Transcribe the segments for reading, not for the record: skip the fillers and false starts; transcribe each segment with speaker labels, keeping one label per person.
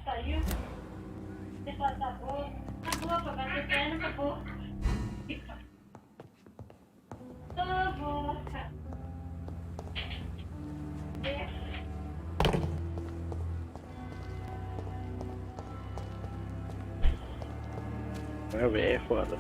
Speaker 1: Saiu, depois acabou, foi bater perna, acabou.
Speaker 2: Vai ver, é foda.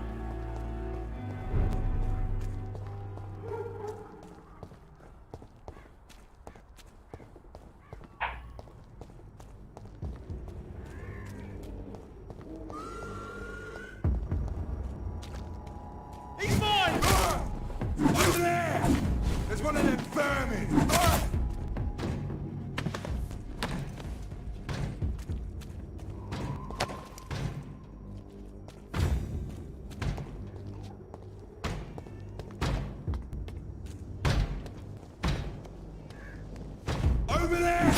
Speaker 3: There's one of them vermin! Over there!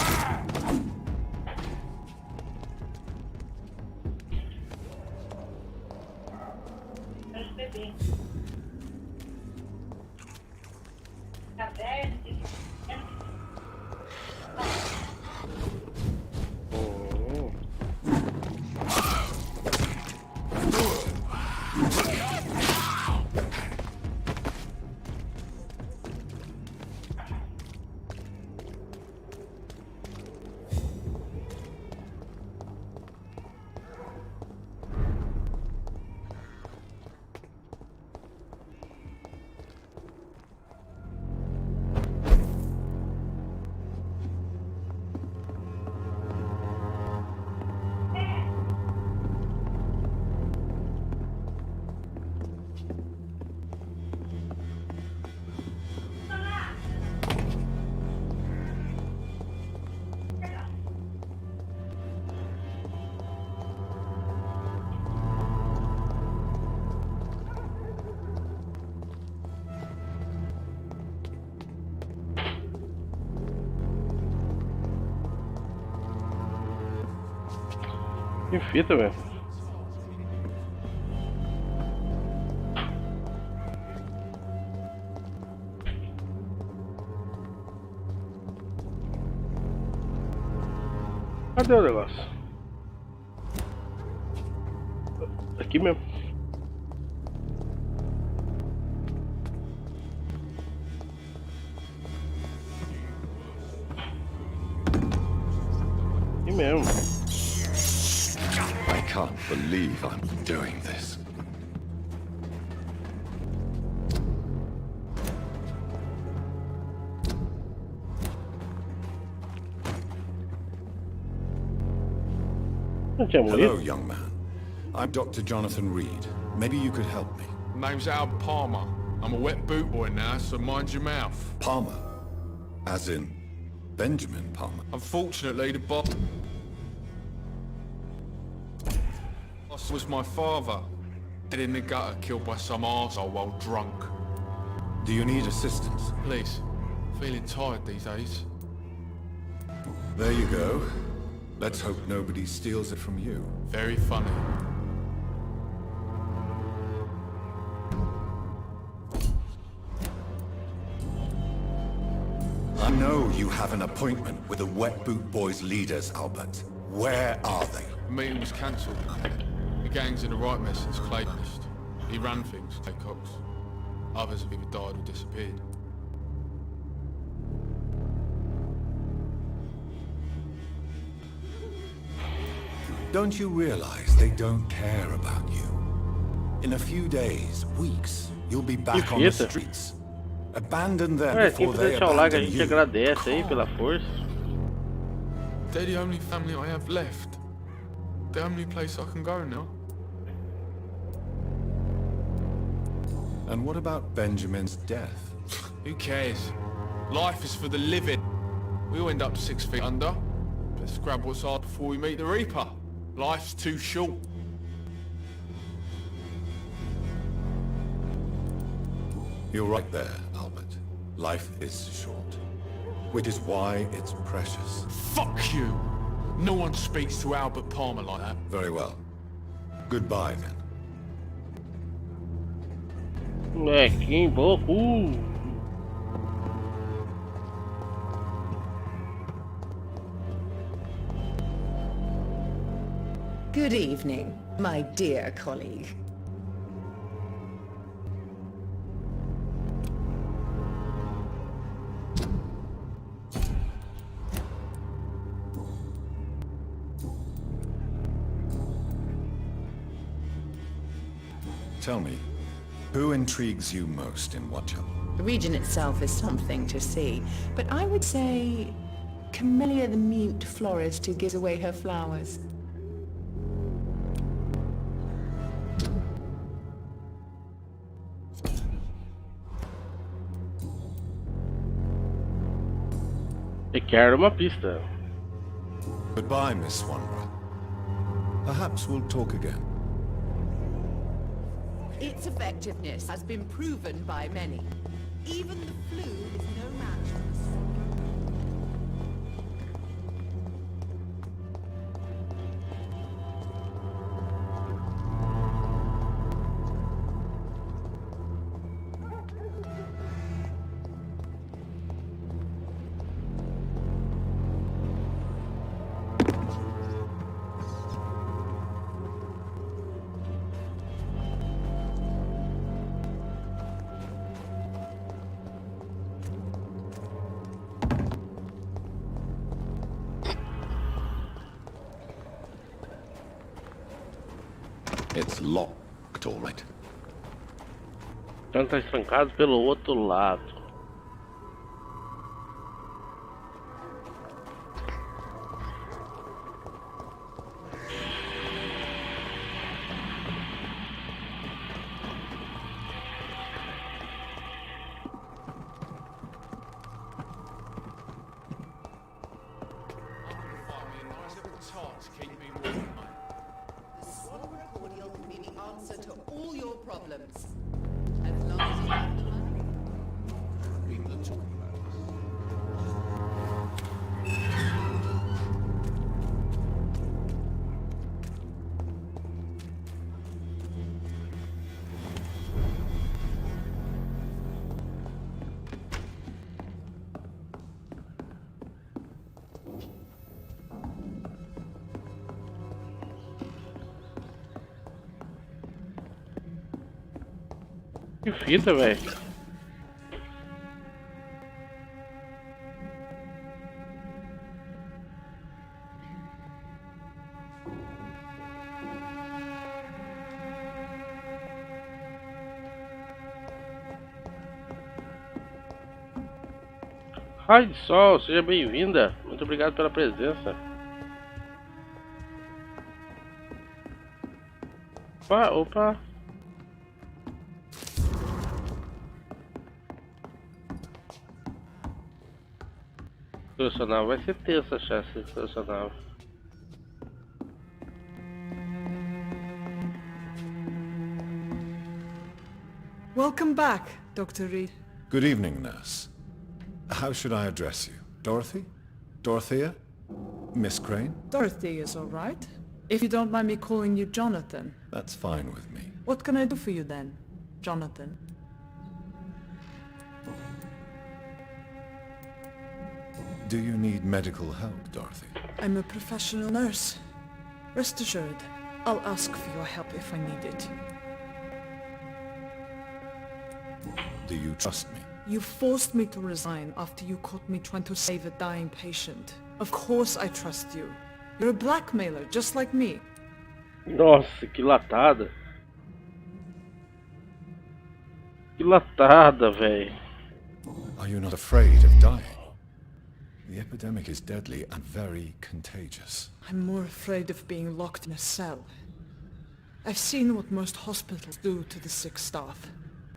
Speaker 2: Que fita, velho. Cadê o negócio? Aqui mesmo. Aqui mesmo.
Speaker 3: I can't believe I'm doing this. Hello, young man. I'm Dr. Jonathan Reed. Maybe you could help me.
Speaker 4: Name's Al Palmer. I'm a wet boot boy now, so mind your mouth.
Speaker 3: Palmer? As in Benjamin Palmer?
Speaker 4: Unfortunately, the boss was my father. Dead in the gutter, killed by some arsehole while drunk.
Speaker 3: Do you need assistance?
Speaker 4: Please. Feeling tired these days.
Speaker 3: There you go. Let's hope nobody steals it from you.
Speaker 4: Very funny.
Speaker 3: I know you have an appointment with the Wet Boot Boys' leaders, Albert. Where are they?
Speaker 4: The meeting was cancelled. The gang's in the right mess since Claytonist. He ran things, Clay Cox. Others have either died or disappeared.
Speaker 3: Don't you realize they don't care about you? In a few days, weeks, you'll be back on the streets. Abandon them before they abandon you.
Speaker 2: Agradece aí pela força.
Speaker 4: They're the only family I have left. The only place I can go now.
Speaker 3: And what about Benjamin's death?
Speaker 4: Who cares? Life is for the living. We all end up 6 feet under. Let's grab what's hard before we meet the Reaper. Life's too short.
Speaker 3: You're right there, Albert. Life is short. Which is why it's precious.
Speaker 4: Fuck you! No one speaks to Albert Palmer like that.
Speaker 3: Very well. Goodbye, then.
Speaker 2: Molequinho, bobo.
Speaker 5: Good evening, my dear colleague.
Speaker 3: Tell me, who intrigues you most in DOAÇAO?
Speaker 5: The region itself is something to see, but I would say Camellia the mute florist who gives away her flowers.
Speaker 2: Eu quero uma pista.
Speaker 3: Goodbye, Miss Wanderer. Perhaps we'll talk again.
Speaker 5: Its effectiveness has been proven by many. Even the flu is no match for the
Speaker 3: It's locked, all right.
Speaker 2: Então tá estancado pelo outro lado. Que fita, velho. Raio de Sol, seja bem-vinda. Muito obrigado pela presença. Opa, opa. Selecionável vai ser tenso achar esse selecionável.
Speaker 6: Welcome back, Dr. Reed.
Speaker 3: Good evening, nurse. How should I address you? Dorothy? Dorothea? Miss Crane?
Speaker 6: Dorothy is all right. If you don't mind me calling you Jonathan.
Speaker 3: That's fine with me.
Speaker 6: What can I do for you then, Jonathan?
Speaker 3: Do you need medical help, Dorothy?
Speaker 6: I'm a professional nurse. Rest assured, I'll ask for your help if I need it.
Speaker 3: Do you trust me?
Speaker 6: You forced me to resign after you caught me trying to save a dying patient. Of course I trust you. You're a blackmailer, just like me.
Speaker 2: Nossa, que latada. Que latada, velho.
Speaker 3: Are you not afraid of dying? The epidemic is deadly and very contagious.
Speaker 6: I'm more afraid of being locked in a cell. I've seen what most hospitals do to the sick staff.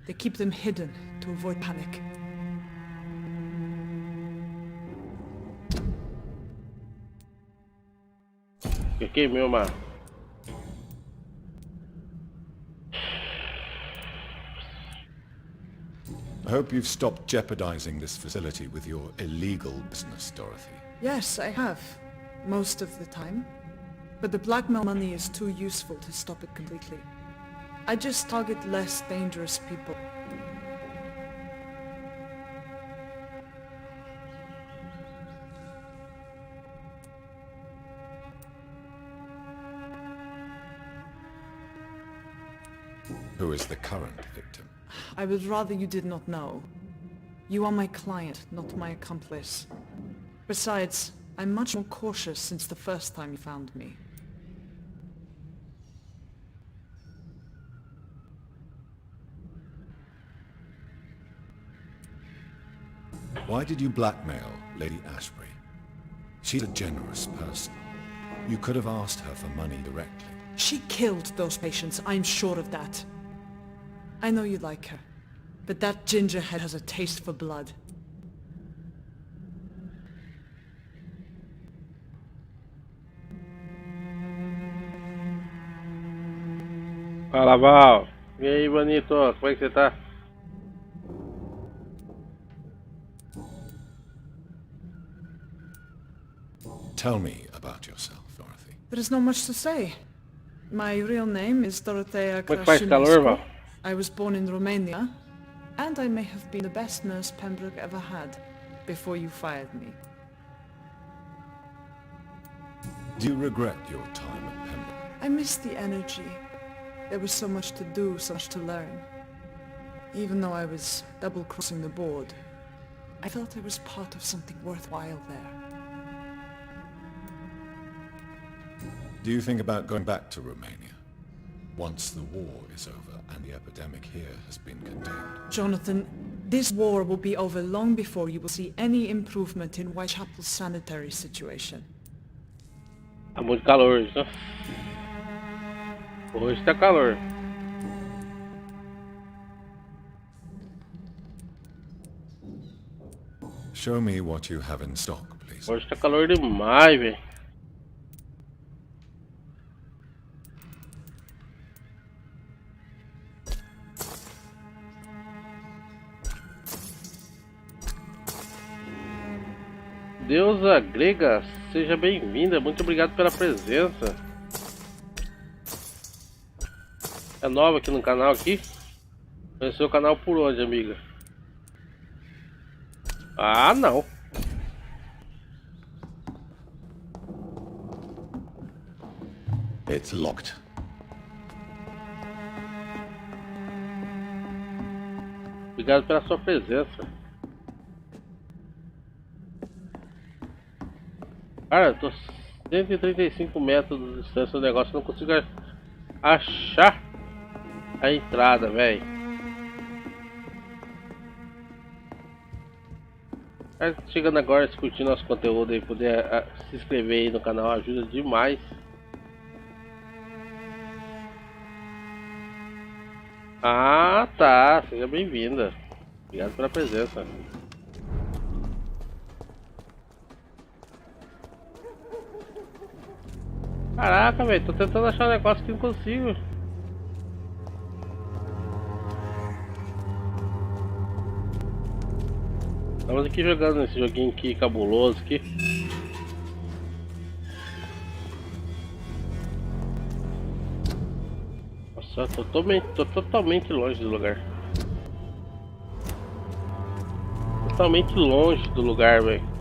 Speaker 6: They keep them hidden to avoid panic.
Speaker 2: Eu queimei uma.
Speaker 3: I hope you've stopped jeopardizing this facility with your illegal business, Dorothy.
Speaker 6: Yes, I have. Most of the time. But the blackmail money is too useful to stop it completely. I just target less dangerous people.
Speaker 3: Who is the current victim?
Speaker 6: I would rather you did not know. You are my client, not my accomplice. Besides, I'm much more cautious since the first time you found me.
Speaker 3: Why did you blackmail Lady Ashbury? She's a generous person. You could have asked her for money directly.
Speaker 6: She killed those patients, I'm sure of that. I know you like her, but that gingerhead has a taste for blood.
Speaker 2: Fala, Val. E aí, bonito? Como é que você tá?
Speaker 3: Tell me about yourself, Dorothy.
Speaker 6: There is not much to say. My real name is Dorothea
Speaker 2: Como é que faz calor, Val?
Speaker 6: I was born in Romania, and I may have been the best nurse Pembroke ever had, before you fired me.
Speaker 3: Do you regret your time at Pembroke?
Speaker 6: I miss the energy. There was so much to do, so much to learn. Even though I was double-crossing the board, I felt I was part of something worthwhile there.
Speaker 3: Do you think about going back to Romania? Once the war is over and the epidemic here has been contained.
Speaker 6: Jonathan, this war will be over long before you will see any improvement in Whitechapel's sanitary situation.
Speaker 2: Tá muito calor hoje, né? Hoje tá calor.
Speaker 3: Show me what you have in stock, please.
Speaker 2: Hoje tá calor demais, velho. Deusa grega, seja bem-vinda, muito obrigado pela presença. É nova aqui no canal aqui? Conheceu o canal por onde, amiga? Ah, não.
Speaker 3: It's locked.
Speaker 2: Obrigado pela sua presença. Cara, eu tô 135 metros de distância do negócio, não consigo achar a entrada, velho. Chegando agora, se curtir nosso conteúdo aí, puder se inscrever aí no canal, ajuda demais. Ah, tá, seja bem-vinda. Obrigado pela presença. Caraca, velho, tô tentando achar um negócio que não consigo. Estamos aqui jogando esse joguinho aqui cabuloso aqui. Nossa, tô totalmente longe do lugar. Totalmente longe do lugar, velho.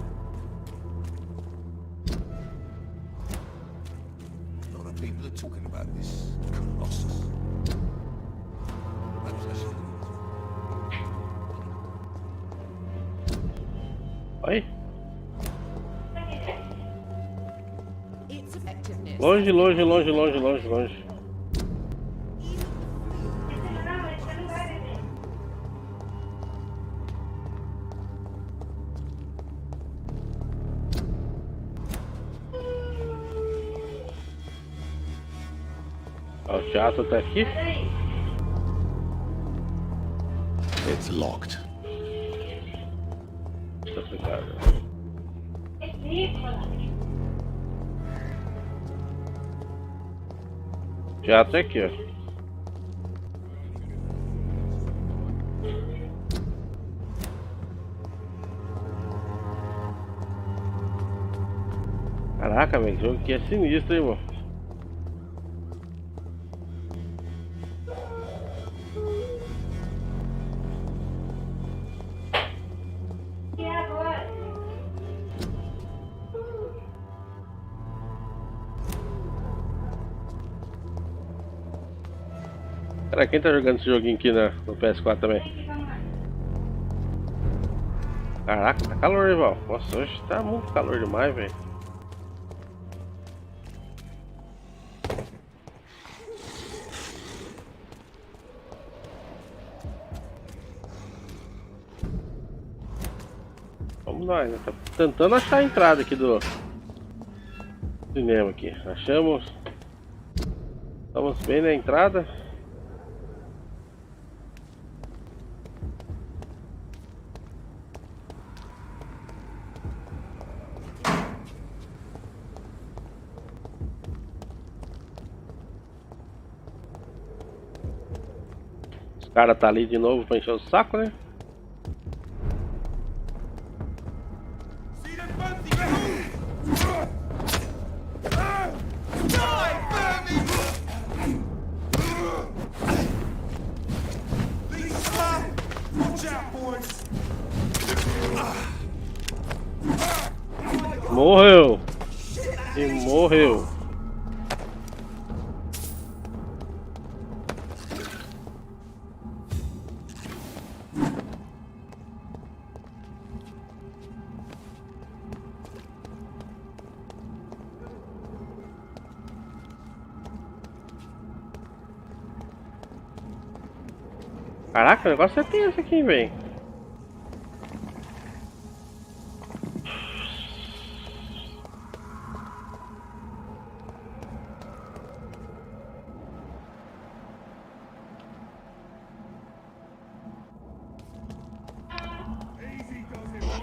Speaker 2: Oi? Longe, longe, longe, longe, longe, longe. Ó, o teatro tá aqui.
Speaker 3: It's locked.
Speaker 2: Tá trancado. Teatro aqui, ó. Caraca, velho, o jogo aqui é sinistro, hein, mano. Cara, quem tá jogando esse joguinho aqui no PS4 também? Caraca, tá calor, hein, Val? Nossa, hoje tá muito calor demais, velho. Vamos lá, né? Tá tentando achar a entrada aqui do cinema aqui. Achamos. Estamos bem na entrada. Os caras tá ali de novo pra encher o saco, né? Morreu! E morreu! Caraca, o negócio é tenso aqui, velho.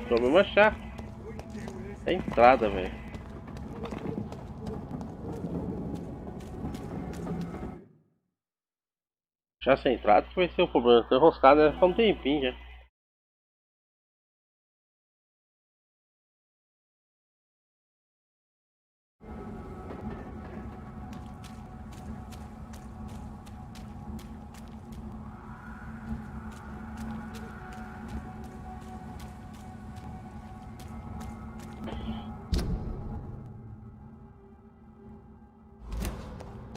Speaker 2: Vamos achar a entrada, velho. Já sem entrada que vai ser o problema. Tô enroscado, né? Só um tempinho já.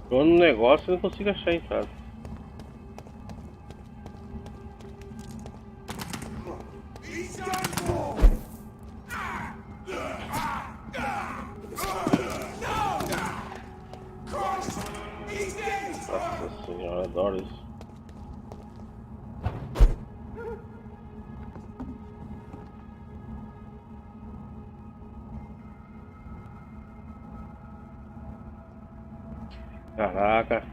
Speaker 2: Tô no negócio e não consigo achar a entrada. Nossa senhora, adoro isso. Caraca.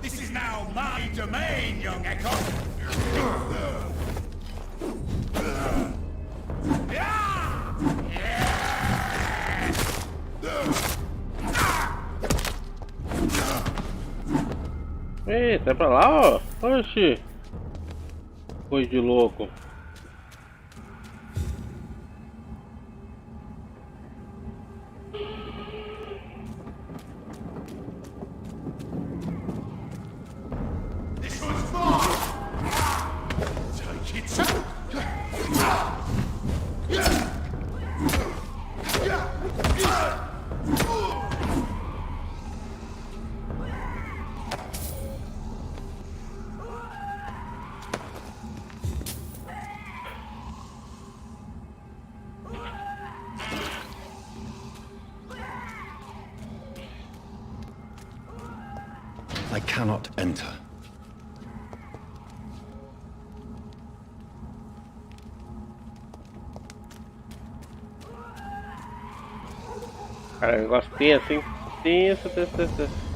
Speaker 7: This is now my domain, young Echo.
Speaker 2: Eita, é pra lá, ó. Oxi. Coisa de louco.
Speaker 7: This one's mine. Take it.
Speaker 3: I cannot enter.
Speaker 2: Cara, o negócio tenso, hein? Tenso, tenso, tenso, tenso.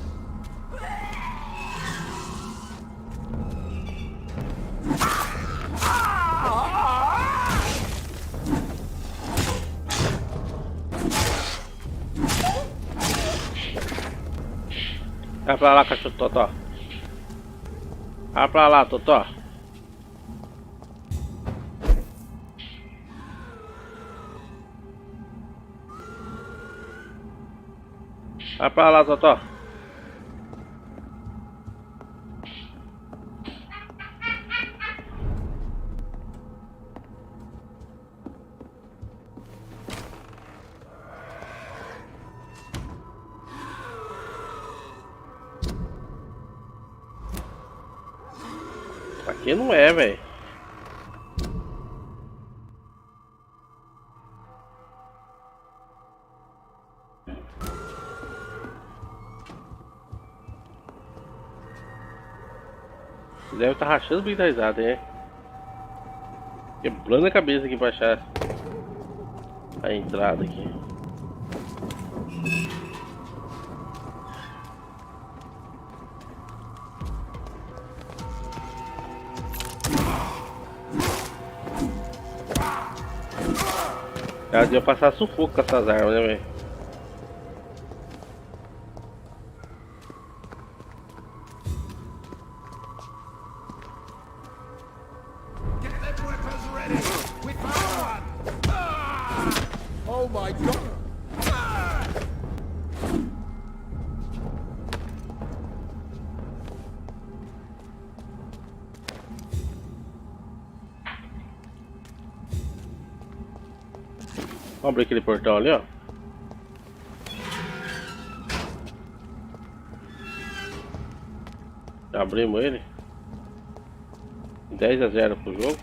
Speaker 2: Vai pra lá, cachorro Totó. Vai pra lá, Totó. Vai pra lá, Totó. Aqui não é, velho. Deve estar rachando bem da risada, hein? Quebrando a cabeça aqui pra achar a entrada aqui. Ela devia passar sufoco com essas armas, né, velho? Vamos abrir aquele portão ali, ó. Já abrimos ele. 10-0 pro jogo.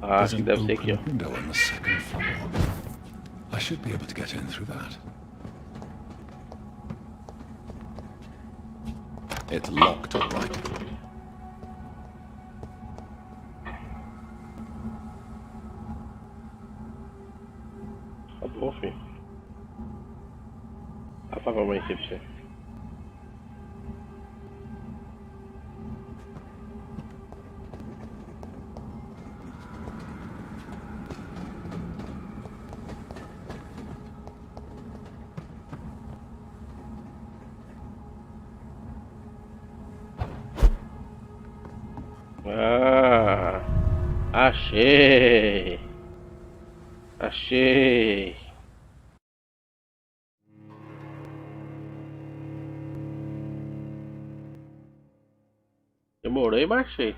Speaker 2: Ah, acho que deve ser aqui, ó.
Speaker 3: Window on the second floor. I should be able to get in through that. It's locked, all right.
Speaker 2: Tá bom, filho. Apaga a mãe aqui pra você. Ah, achei. Achei. Demorei, mas achei.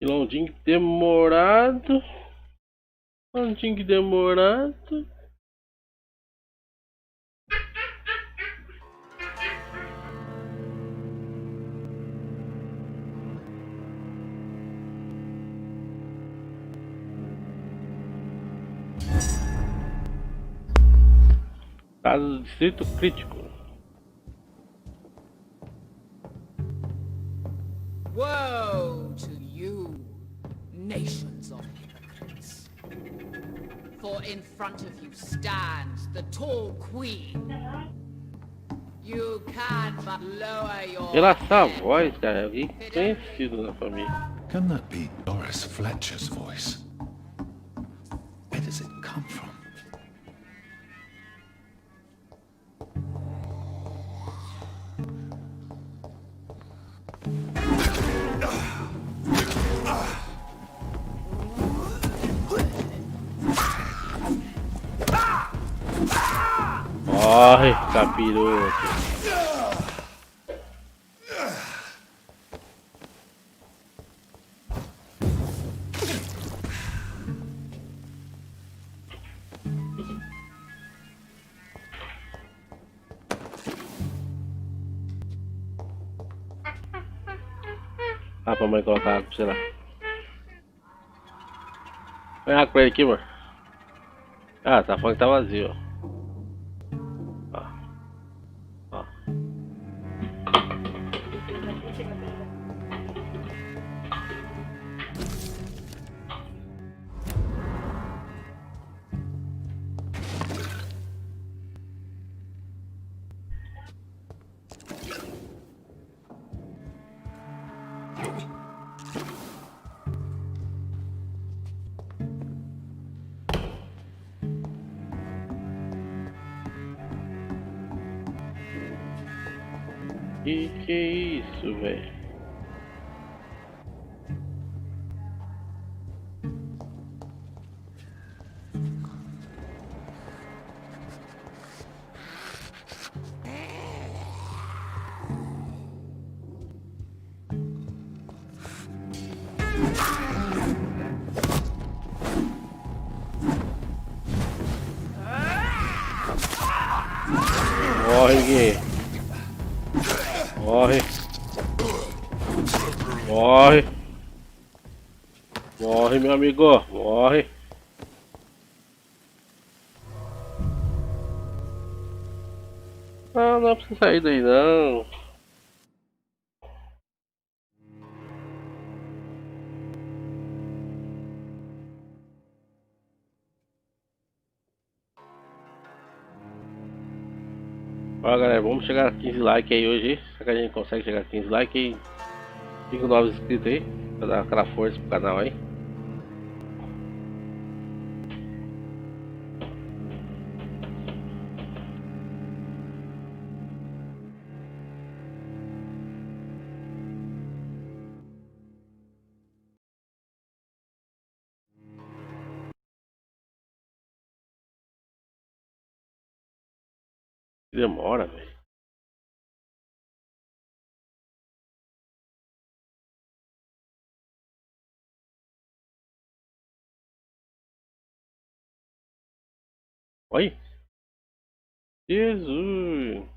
Speaker 2: Londinho demorado. Londinho demorado. Caso do distrito crítico.
Speaker 8: Woe to you, nations of hypocrites. For in front of you stands the tall queen. You can but lower your
Speaker 2: Pela essa voz, cara, alguém conhecido na família.
Speaker 3: Can that be Doris Fletcher's voice? Where does it come from?
Speaker 2: Morre, capiroto. Ah, pra mãe colocar água, sei lá. Põe água pra ele aqui, amor. Ah, tá falando que tá vazio, ó. Ó. Que é isso, velho? Morre, Gui. Morre. Morre. Morre, meu amigo. Morre. Não, não é pra você sair daí, não. Ó, galera, vamos chegar a 15 likes aí hoje. Será que a gente consegue chegar a 15 likes aí? 5 novos inscritos aí, pra dar aquela força pro canal aí. Demora, velho. Oi? Jesus!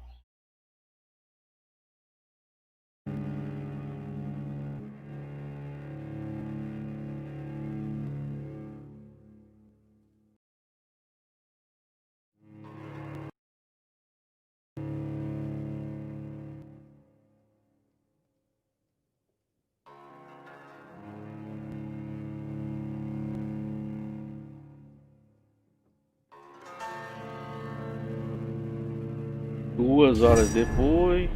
Speaker 2: Duas horas depois.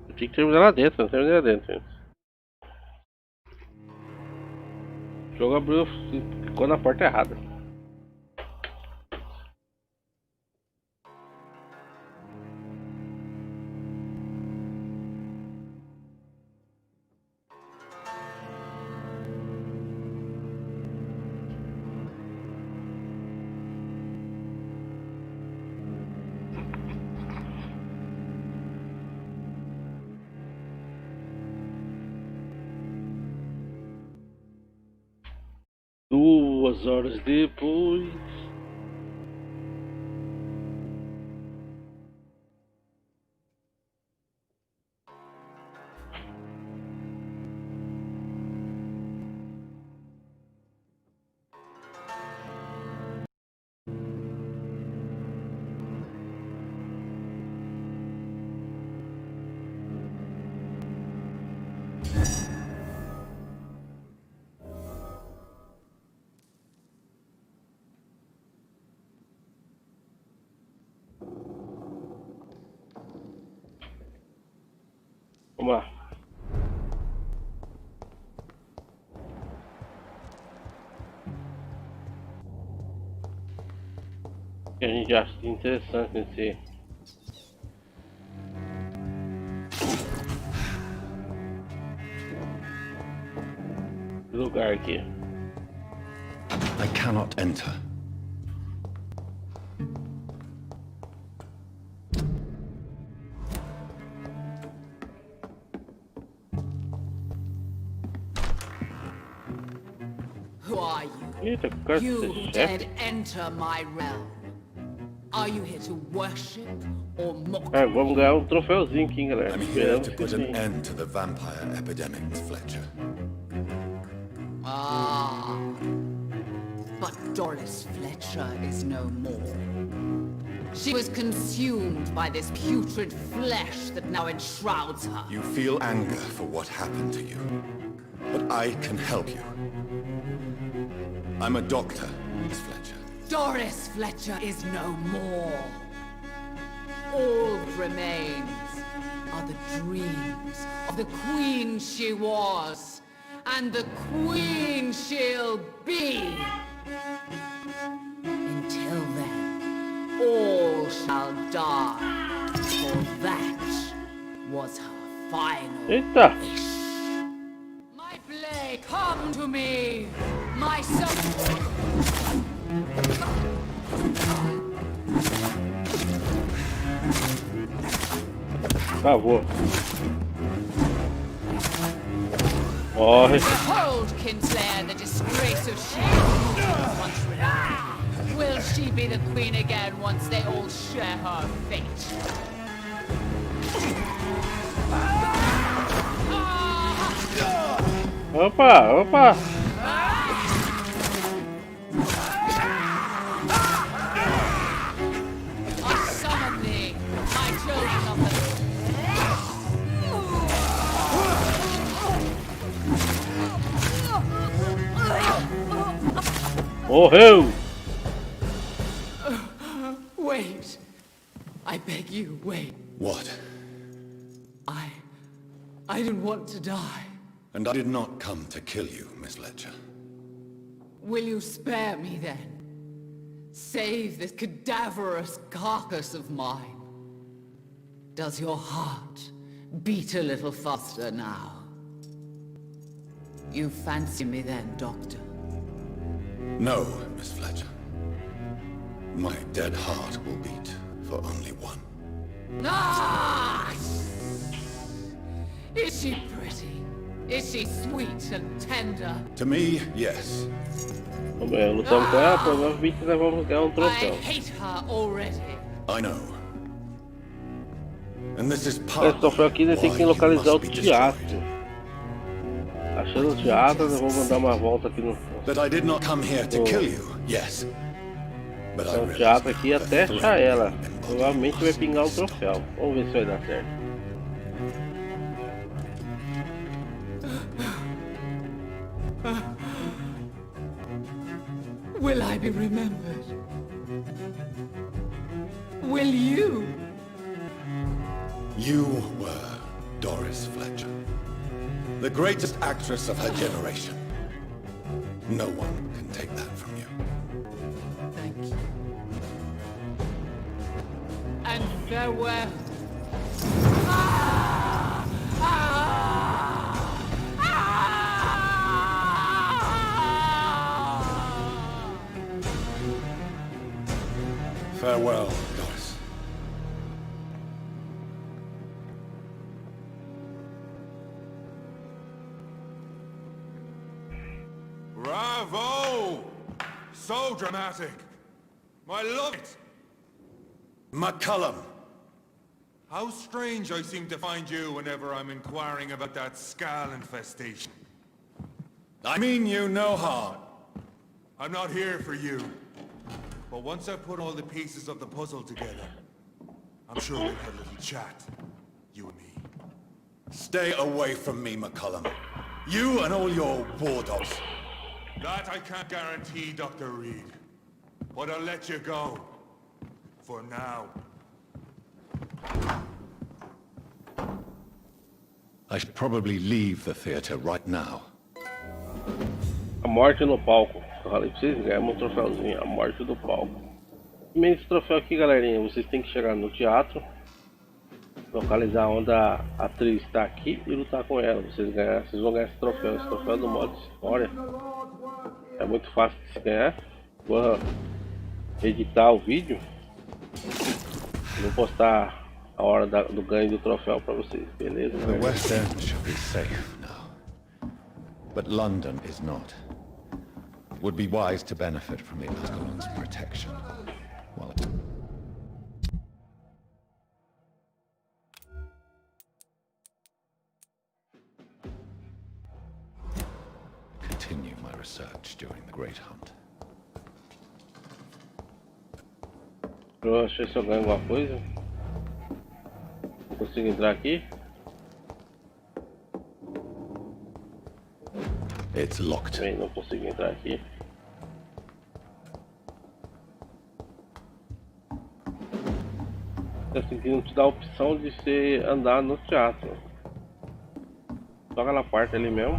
Speaker 2: Eu tinha que terminar lá dentro, não terminei lá dentro. O jogo abriu, ficou na porta errada. Duas horas depois. Vamos lá. O que a gente acha interessante nesse lugar aqui.
Speaker 3: I cannot enter.
Speaker 8: Who are you?
Speaker 2: Eita, cara,
Speaker 8: You
Speaker 2: esse
Speaker 8: dared
Speaker 2: chefe.
Speaker 8: enter my realm. Are you here to worship or mock?
Speaker 2: Vamos ganhar um troféuzinho aqui, galera.
Speaker 3: I'm here
Speaker 2: Esperamos
Speaker 3: to
Speaker 2: que
Speaker 3: put an
Speaker 2: sim.
Speaker 3: end to the vampire epidemic, Fletcher.
Speaker 8: Ah. But Doris Fletcher is no more. She was consumed by this putrid flesh that now enshrouds her.
Speaker 3: You feel anger for what happened to you, but I can help you. I'm a doctor, Miss Fletcher.
Speaker 8: Doris Fletcher is no more. All that remains are the dreams of the queen she was, and the queen she'll be. Until then, all shall die, for that was her final
Speaker 2: Eita!
Speaker 8: wish. My blade, come to me, my son.
Speaker 2: Por favor. Morre.
Speaker 8: Behold, Kinslayer, the disgrace of Shield once renowned. Will she be the queen again once they all share her fate?
Speaker 2: Opa, opa.
Speaker 8: I summon thee, my children of the...
Speaker 2: Morreu.
Speaker 8: Wait. I beg you, wait.
Speaker 3: What?
Speaker 8: I didn't want to die.
Speaker 3: And I did not come to kill you, Miss Fletcher.
Speaker 8: Will you spare me then? Save this cadaverous carcass of mine. Does your heart beat a little faster now? You fancy me then, Doctor?
Speaker 3: No, Miss Fletcher. My dead heart will beat for only one.
Speaker 8: Ah! Is she pretty? Is she sweet and tender?
Speaker 3: To me, yes.
Speaker 2: Vamos ver, lutamos com ela, provavelmente nós vamos ganhar um
Speaker 8: I
Speaker 2: troféu.
Speaker 8: hate her already.
Speaker 3: I know. And this is
Speaker 2: Esse
Speaker 3: part
Speaker 2: troféu aqui nós temos que
Speaker 3: why you
Speaker 2: localizar o
Speaker 3: must be
Speaker 2: teatro.
Speaker 3: destroyed.
Speaker 2: Achando o teatro, nós vamos dar uma volta aqui no
Speaker 3: That I did not come here to kill you, yes. But I realized
Speaker 2: teatro aqui até
Speaker 3: the
Speaker 2: achar ela.
Speaker 3: threat
Speaker 2: Provavelmente vai pingar um troféu. Vamos ver se vai dar certo.
Speaker 8: Will I be remembered? Will you?
Speaker 3: You were Doris Fletcher, the greatest actress of her generation. No one can take that from you.
Speaker 8: Thank you. And farewell. Ah! Ah! Ah!
Speaker 3: Farewell, Doris.
Speaker 7: Bravo! So dramatic. I love it.
Speaker 3: McCullum!
Speaker 7: How strange I seem to find you whenever I'm inquiring about that skull infestation.
Speaker 3: I mean you no harm.
Speaker 7: I'm not here for you. But once I put all the pieces of the puzzle together, I'm sure we'll have a little chat. You and me.
Speaker 3: Stay away from me, McCullum. You and all your war dogs.
Speaker 7: That I can't guarantee, Dr. Reed. But I'll let you go. For now.
Speaker 3: I should probably leave the theater right now.
Speaker 2: A morte no palco. Eu falei pra vocês, ganhamos um troféuzinho. A morte do palco. Primeiro esse troféu aqui, galerinha. Vocês têm que chegar no teatro, localizar onde a atriz está aqui e lutar com ela. Vocês vão ganhar esse troféu. Esse troféu do modo História. É muito fácil de se ganhar. Vou editar o vídeo. Vou postar a hora do ganho do troféu para vocês, beleza?
Speaker 3: The West End should be safe now. But London is not. It would be wise to benefit from the Ascalon's protection. Well, research during the Great Hunt.
Speaker 2: Eu achei se eu ganho alguma coisa. Não consigo entrar aqui.
Speaker 3: It's locked.
Speaker 2: Também não consigo entrar aqui. Assim que não te dá a opção de você andar no teatro. Só aquela parte ali mesmo.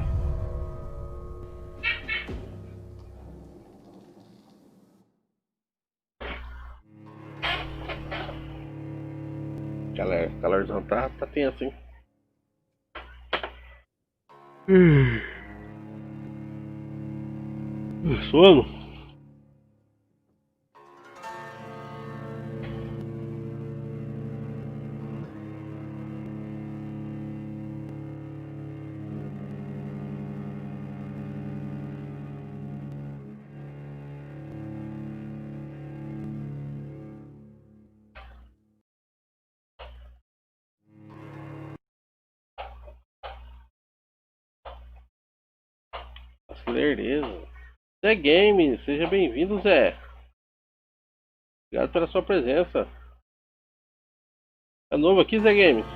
Speaker 2: Galera, o calorzão tá tenso, hein? Sono? Beleza. Zé Games, seja bem-vindo, Zé. Obrigado pela sua presença. É novo aqui, Zé Games?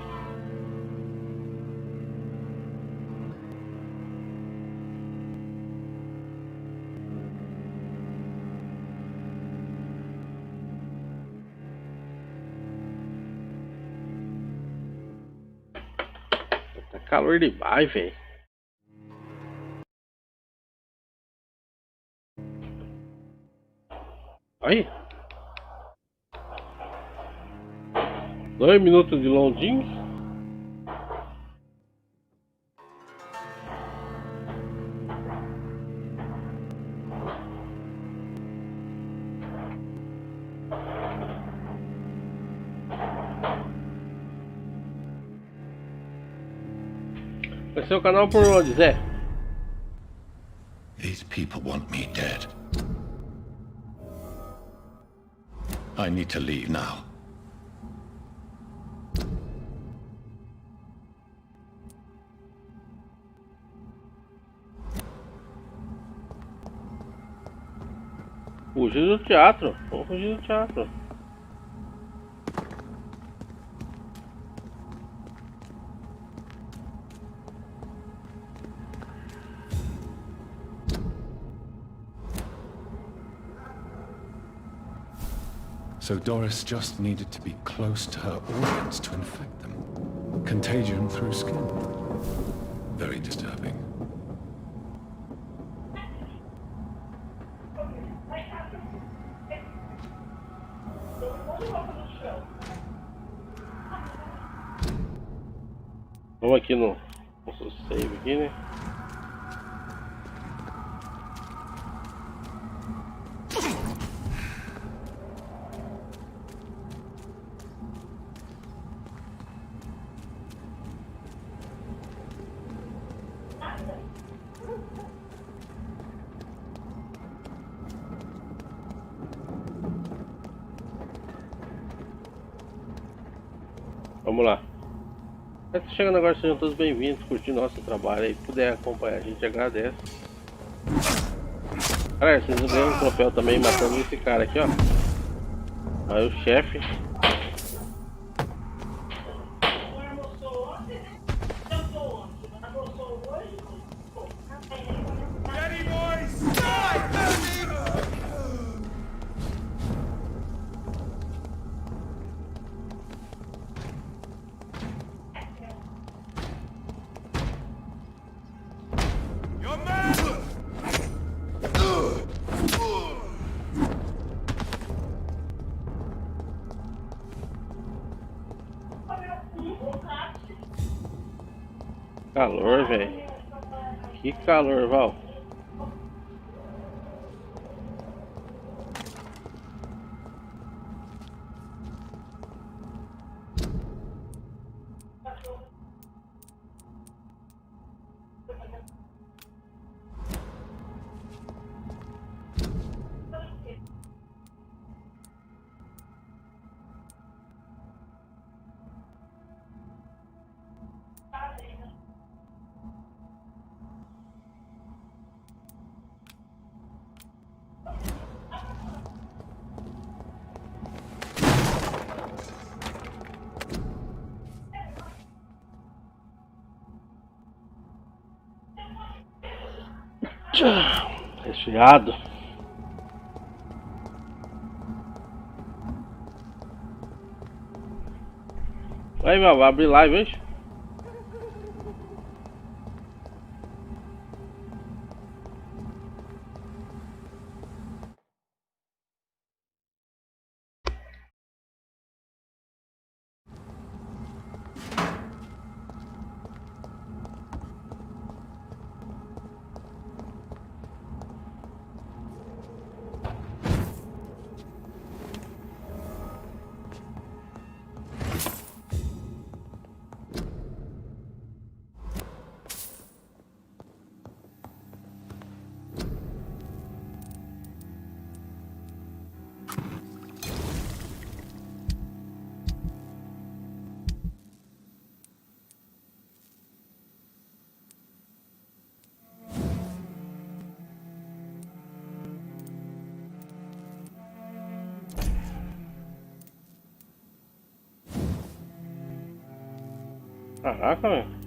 Speaker 2: Tá calor demais, velho. Aí. 2 minutos de longing. Vai ser o canal por onde, Zé?
Speaker 3: These people want me dead. I need to leave now.
Speaker 2: Fugir do teatro. Vamos fugir do teatro.
Speaker 3: So Doris just needed to be close to her audience to infect them. Contagion through skin. Very disturbing.
Speaker 2: Vamos aqui no nosso save aqui, né? Vamos lá. Chegando agora, sejam todos bem-vindos, curtindo nosso trabalho aí, puder acompanhar, a gente agradece. Galera, vocês não ganham um troféu também matando esse cara aqui, ó. Aí o chefe. Calor, velho. Que calor, Val. Resfriado. Aí, meu, vai abrir live hoje? Caraca, velho.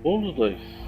Speaker 2: Um dos dois.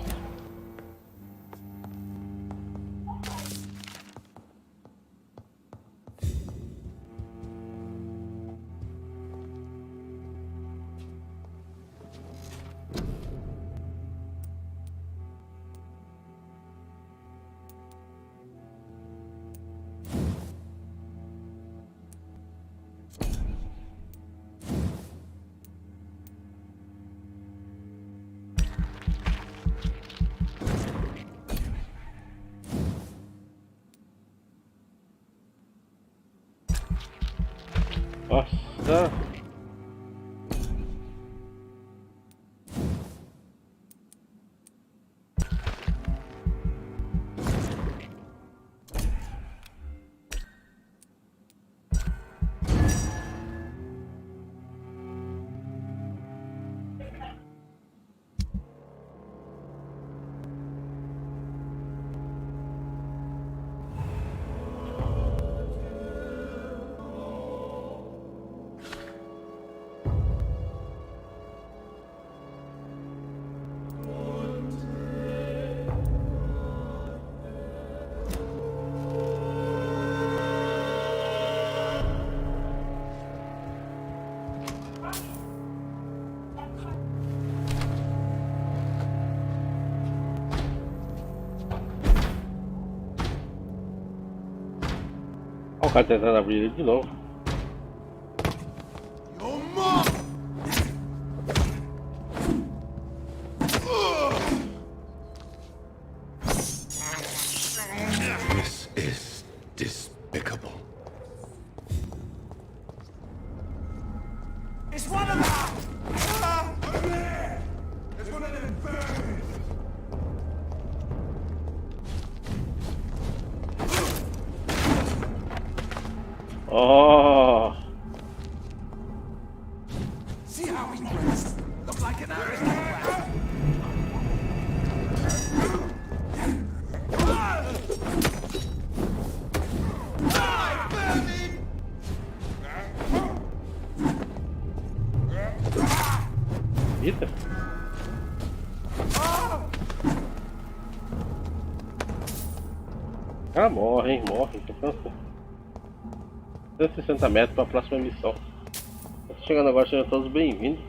Speaker 2: Nossa. Olha o cara tentando abrir ele de novo.
Speaker 3: This is despicable.
Speaker 7: It's one of them! Over there! It's one of them birds!
Speaker 2: Oh.
Speaker 7: See how he dressed? Looks like an aristocrat.
Speaker 2: Eita. Ah, morre, hein? Morre. Tô cansado. 160 metros para a próxima missão. Chegando agora, sejam todos bem-vindos.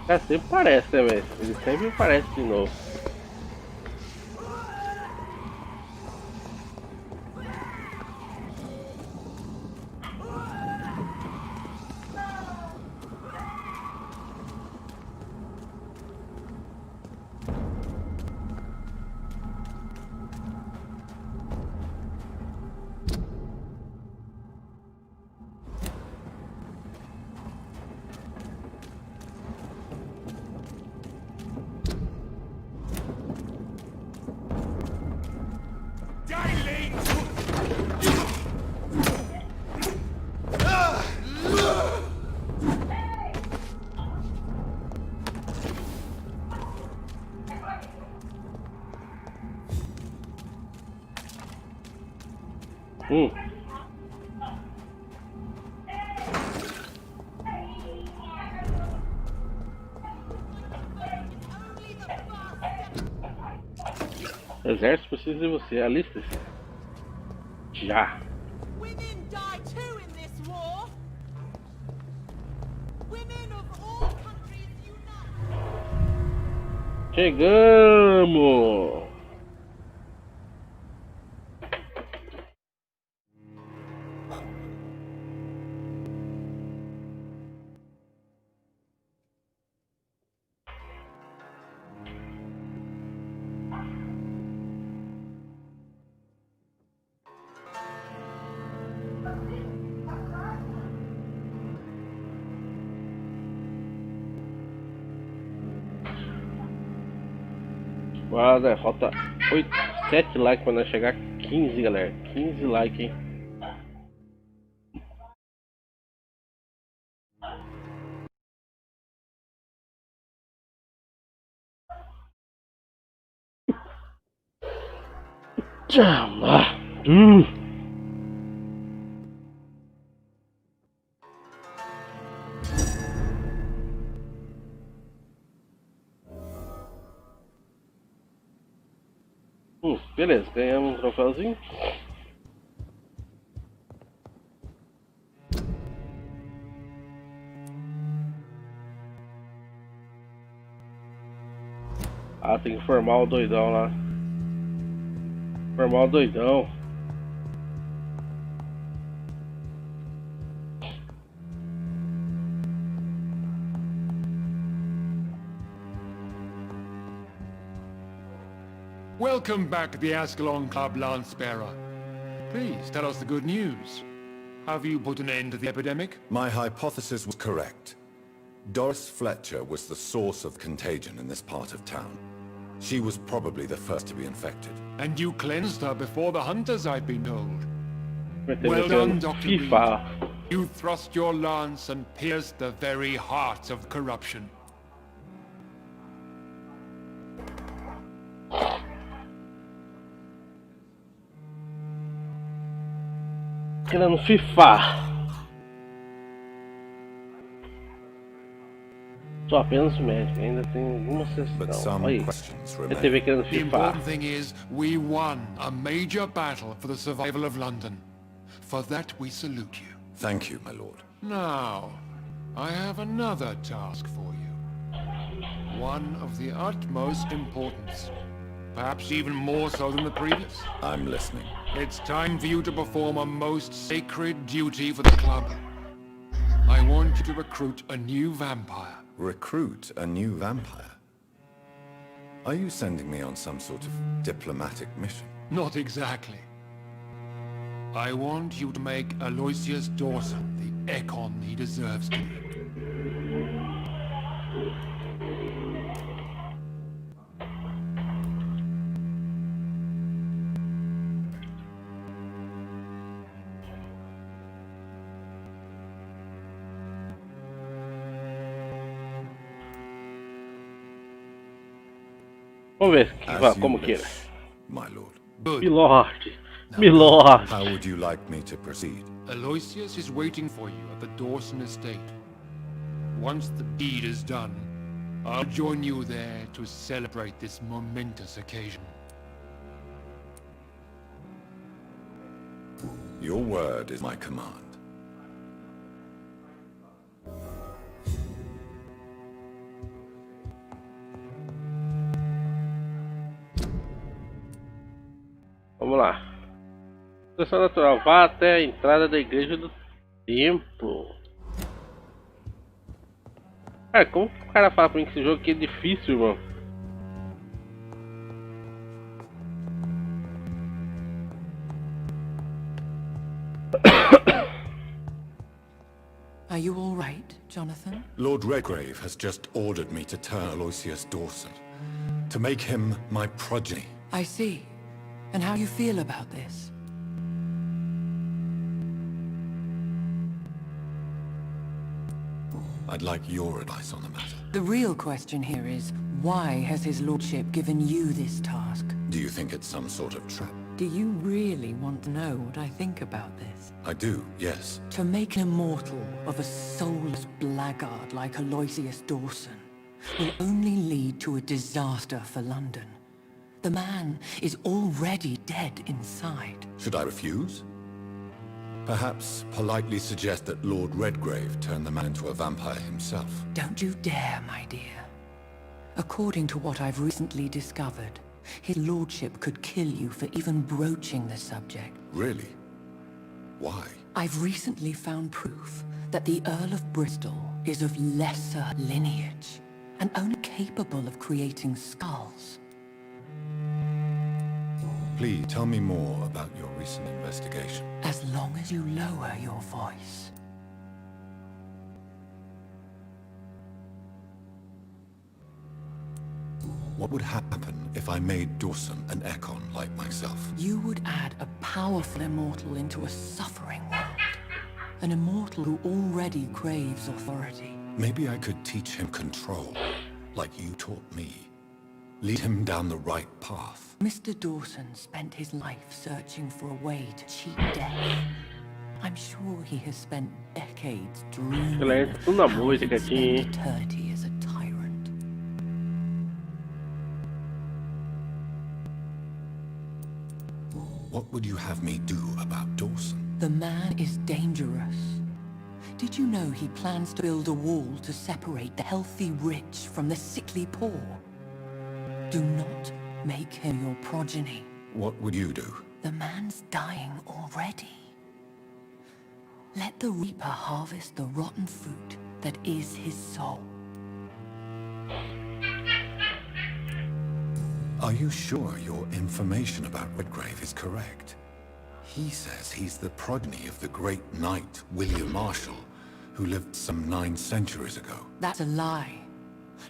Speaker 2: É, sempre parece, né, velho? Ele sempre aparece de novo. Exército precisa de você. Alista-se. Já.
Speaker 8: Women die too in this war. Women of all countries unite.
Speaker 2: Chegamos! Guarda, falta 7 likes para nós chegar a 15, galera. 15 likes, hein? Chama! Beleza, ganhamos um troféuzinho. Ah, tem que formar o doidão lá. Formar o doidão.
Speaker 9: Welcome back to the Ascalon Club, Lance-Bearer. Please, tell us the good news. Have you put an end to the epidemic?
Speaker 3: My hypothesis was correct. Doris Fletcher was the source of contagion in this part of town. She was probably the first to be infected.
Speaker 9: And you cleansed her before the hunters, I've been told.
Speaker 2: Well
Speaker 9: done, Dr. Reed. You thrust your lance and pierced the very heart of corruption.
Speaker 2: Querendo FIFA. Sou apenas médico, ainda tem alguma sessão. Aí, a TV querendo
Speaker 9: The
Speaker 2: FIFA.
Speaker 9: important thing is, we won a major battle for the survival of London. For that we salute you.
Speaker 3: Thank you, my lord.
Speaker 9: Now, I have another task for you. One of the utmost importance. Perhaps even more so than the previous.
Speaker 3: I'm listening.
Speaker 9: It's time for you to perform a most sacred duty for the club. I want you to recruit a new vampire.
Speaker 3: Recruit a new vampire? Are you sending me on some sort of diplomatic mission?
Speaker 9: Not exactly. I want you to make Aloysius Dawson the Econ he deserves to be.
Speaker 2: Vamos ver
Speaker 3: As you
Speaker 2: como
Speaker 3: wish,
Speaker 2: queira.
Speaker 3: my lord.
Speaker 9: Good.
Speaker 2: Milord. Milord.
Speaker 3: How would you like me to proceed?
Speaker 9: Aloysius is waiting for you at the Dawson estate. Once the deed is done, I'll join you there to celebrate this momentous occasion.
Speaker 3: Your word is my command.
Speaker 2: Vamos lá. Seleção natural. Vá até a entrada da Igreja do Templo. Cara, como que o cara fala pra mim que esse jogo aqui é difícil, irmão?
Speaker 5: Are you all right, Jonathan?
Speaker 3: Lord Redgrave has just ordered me to turn Aloysius Dawson, to make him my progeny.
Speaker 5: I see. And how you feel about this?
Speaker 3: I'd like your advice on the matter.
Speaker 5: The real question here is, why has his lordship given you this task?
Speaker 3: Do you think it's some sort of trap?
Speaker 10: Do you really want to know what I think about this?
Speaker 3: I do, yes.
Speaker 10: To make an immortal of a soulless blackguard like Aloysius Dawson will only lead to a disaster for London. The man is already dead inside.
Speaker 3: Should I refuse? Perhaps politely suggest that Lord Redgrave turned the man into a vampire himself.
Speaker 10: Don't you dare, my dear. According to what I've recently discovered, his lordship could kill you for even broaching the subject.
Speaker 3: Really? Why?
Speaker 10: I've recently found proof that the Earl of Bristol is of lesser lineage and only capable of creating skulls.
Speaker 3: Please tell me more about your recent investigation.
Speaker 10: As long as you lower your voice.
Speaker 3: What would happen if I made Dawson an Ekon like myself?
Speaker 10: You would add a powerful immortal into a suffering world. An immortal who already craves authority.
Speaker 3: Maybe I could teach him control, like you taught me. Lead him down the right path.
Speaker 10: Mr. Dawson spent his life searching for a way to cheat death. I'm sure he has spent decades dreaming of how to spend eternity as a tyrant.
Speaker 3: What would you have me do about Dawson?
Speaker 10: The man is dangerous. Did you know he plans to build a wall to separate the healthy rich from the sickly poor? Do not make him your progeny.
Speaker 3: What would you do?
Speaker 10: The man's dying already. Let the Reaper harvest the rotten fruit that is his soul.
Speaker 3: Are you sure your information about Redgrave is correct? He says he's the progeny of the great knight William Marshall, who lived some 9 centuries ago.
Speaker 10: That's a lie.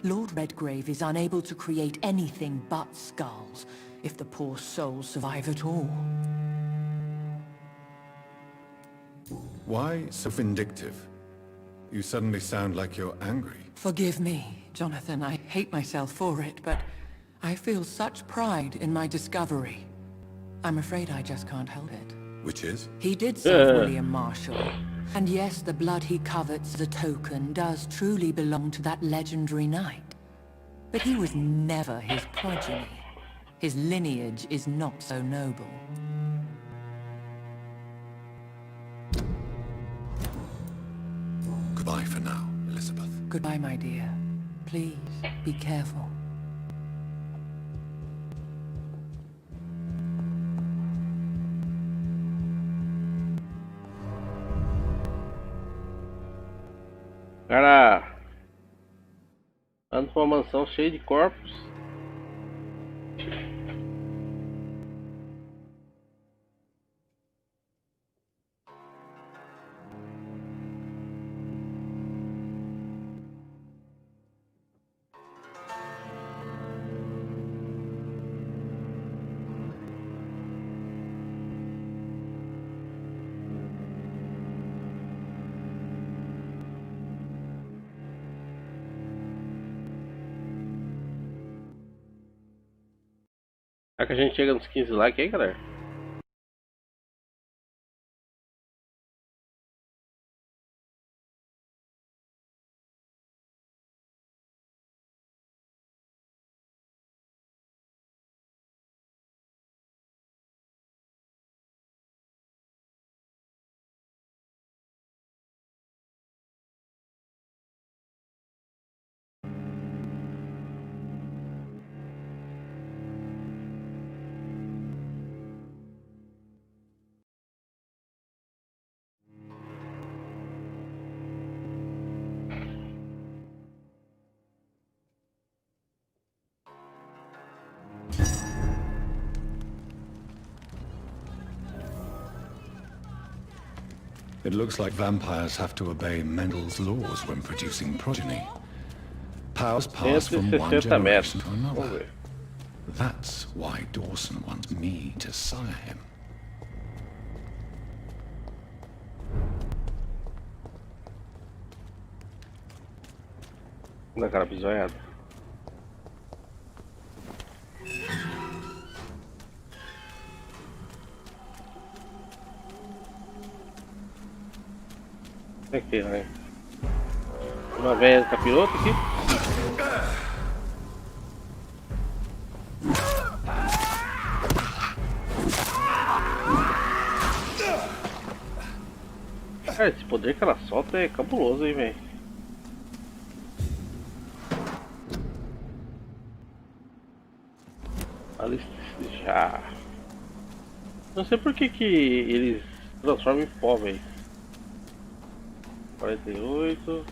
Speaker 10: Lord Redgrave is unable to create anything but skulls, if the poor souls survive at all.
Speaker 3: Why so vindictive? You suddenly sound like you're angry.
Speaker 10: Forgive me, Jonathan. I hate myself for it, but I feel such pride in my discovery. I'm afraid I just can't help it.
Speaker 3: Which is?
Speaker 10: He did serve William Marshall. And yes, the blood he covets as a token does truly belong to that legendary knight. But he was never his progeny. His lineage is not so noble.
Speaker 3: Goodbye for now, Elizabeth.
Speaker 10: Goodbye, my dear. Please, be careful.
Speaker 2: Cara, ando pra uma mansão cheia de corpos. Será que a gente chega nos 15 likes aí, galera?
Speaker 3: It looks like vampires have to obey Mendel's laws when producing progeny. Powers pass from one generation to another. That's why Dawson wants me to sire him.
Speaker 2: Na cara pisoiada. Aqui, né? Uma velha capiroto aqui. Cara, esse poder que ela solta é cabuloso, hein, velho. Já. Não sei por que eles transformam em pó, velho. 48.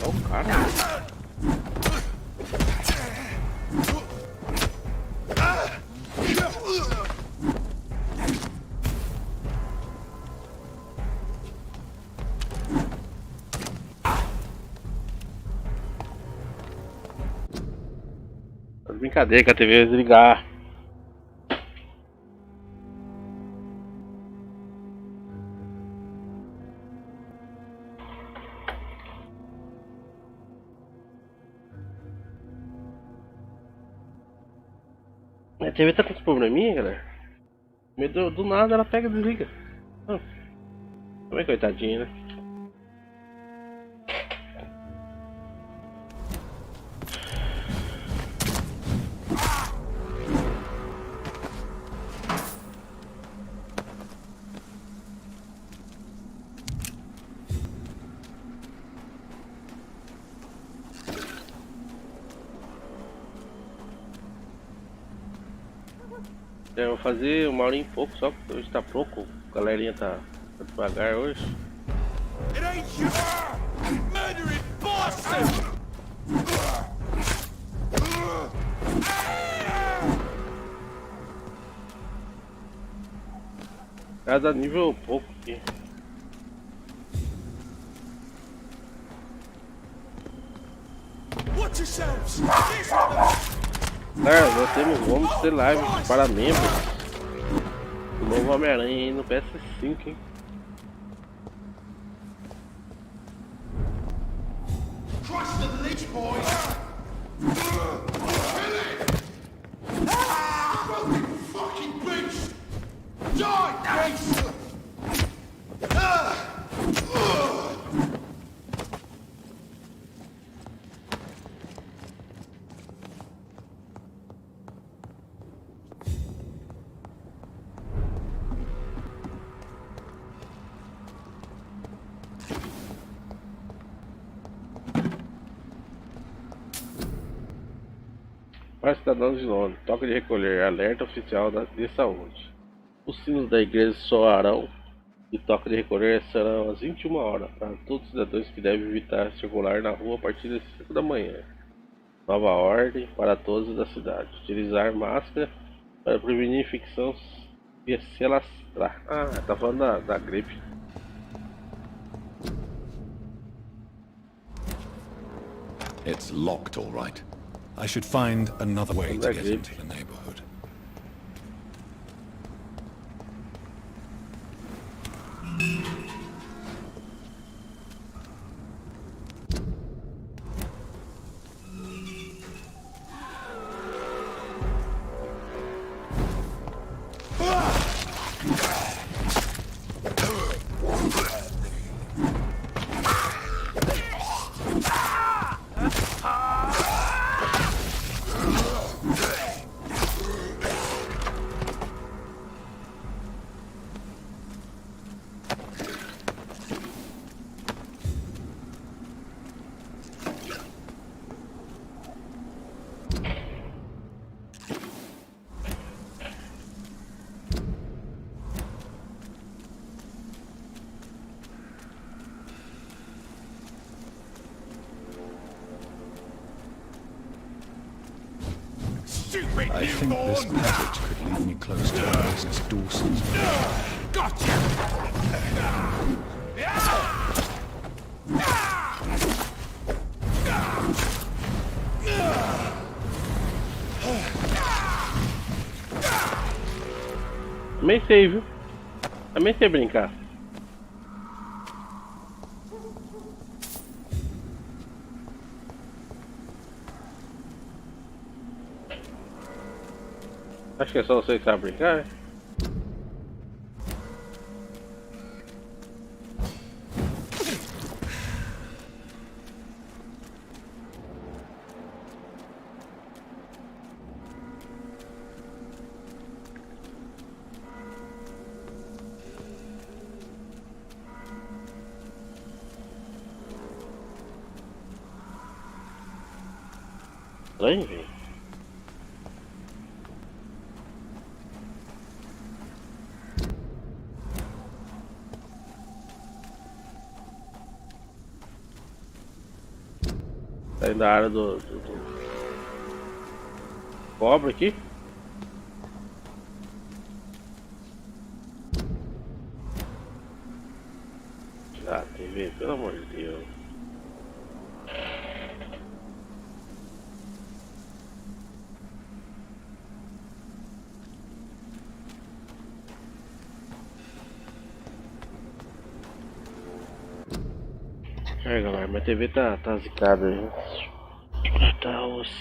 Speaker 2: É o cara. Brincadeira que a TV vai desligar. A TV tá com esse probleminha, galera. Do nada ela pega e desliga. Também coitadinha, né? Eu vou fazer 1h e pouco só, porque hoje tá pouco. A galerinha tá devagar hoje. Cada nível pouco aqui. Cara, vamos ter live para membros. O novo Homem-Aranha aí no PS5, hein? Para cidadãos de Londres, toque de recolher, alerta oficial de saúde. Os sinos da igreja soarão e toque de recolher serão às 21 horas para todos os cidadãos que devem evitar circular na rua a partir das 5 da manhã. Nova ordem para todos da cidade. Utilizar máscara para prevenir infecção e se alastrar. Ah, tá falando da gripe.
Speaker 3: It's locked, all right. I should find another way to get into the neighborhood. I think this passage could lead me close to Mrs. Dawson's.
Speaker 4: Gotcha!
Speaker 2: Também sei, viu? Também sei brincar. Acho que é só você que sabe brincar, é? Estranho, velho. Tá indo da área do cobra aqui. Ah, TV, pelo amor de Deus. É, galera, minha TV tá zicada aí. Tá osso.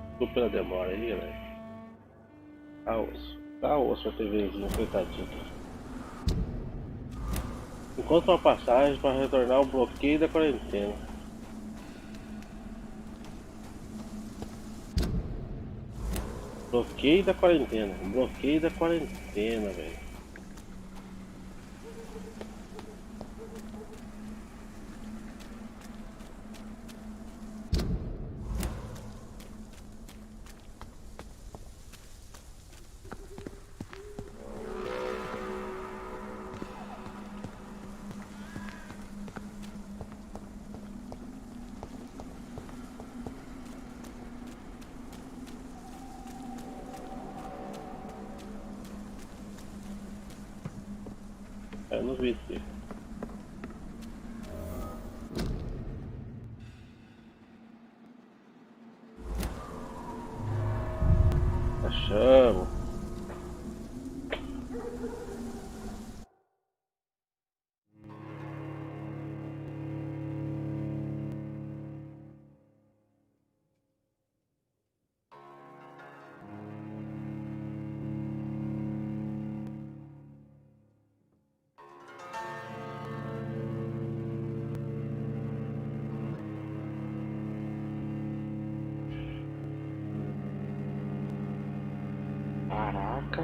Speaker 2: Desculpa pela demora aí, galera. Tá osso a TVzinha, coitadinho. Encontra uma passagem para retornar ao bloqueio da quarentena. Bloqueio da quarentena, velho. Eu não vi isso. Achamos. Caraca.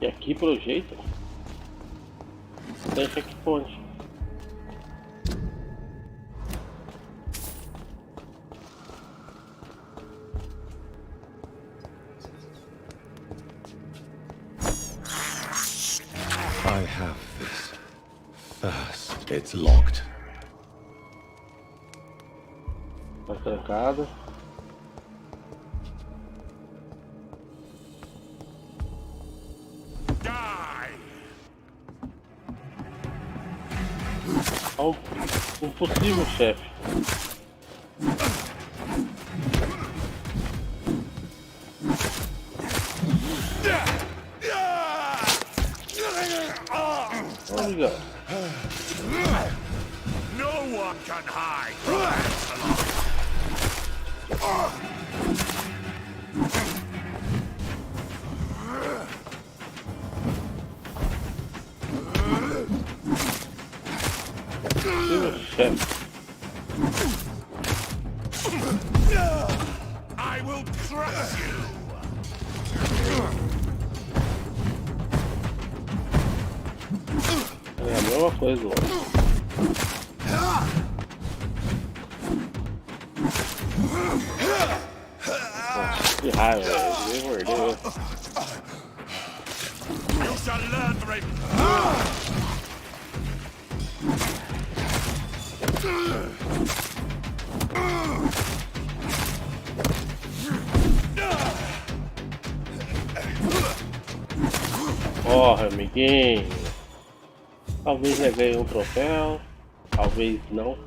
Speaker 2: E aqui, pelo jeito, tem checkpoint.
Speaker 3: I have this. First, it's locked.
Speaker 2: Tá trancada. Um possível chefe. Obrigado.
Speaker 7: No one can hide from I will crush you.
Speaker 2: É a mesma coisa, ó. Que raiva, velho. Me mordeu.
Speaker 7: You shall learn, Raven.
Speaker 2: Porra, amiguinho. Talvez eu ganhe um troféu. Talvez não.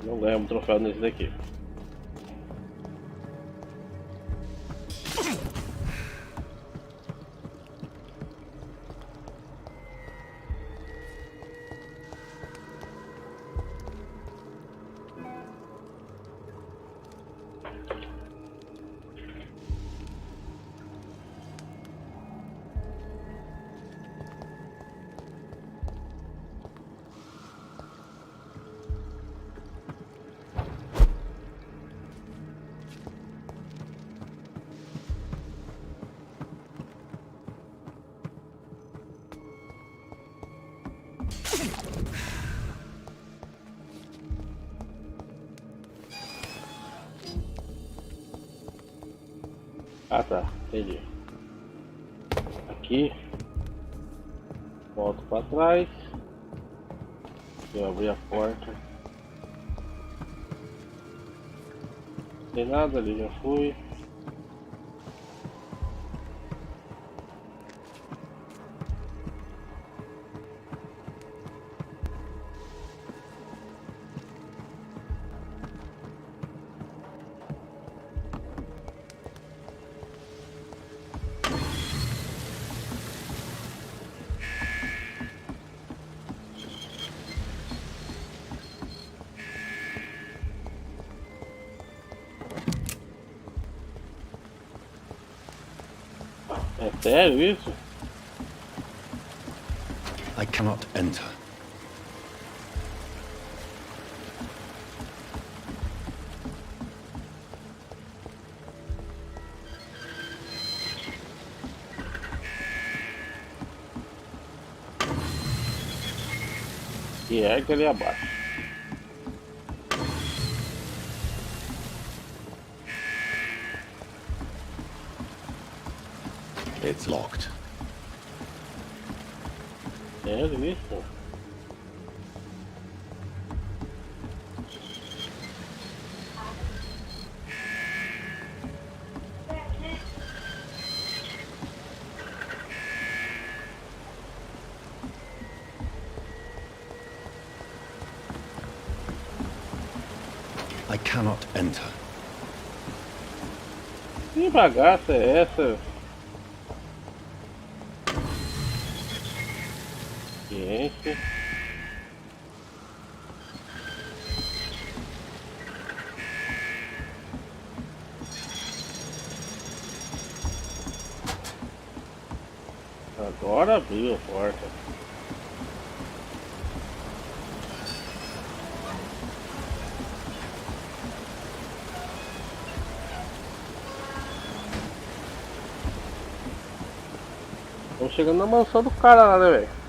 Speaker 2: Não ganhamos troféu nesse daqui. Ah tá, entendi. Aqui. Volto para trás. Eu abri a porta. Não tem nada ali, já fui. É sério isso?
Speaker 3: I cannot enter.
Speaker 2: E é que ali abaixo.
Speaker 3: It's locked.
Speaker 2: Sério isso?
Speaker 3: I cannot enter.
Speaker 2: Que bagaça é essa? Gente. Agora abriu a porta. Estamos chegando na mansão do cara lá, né, velho?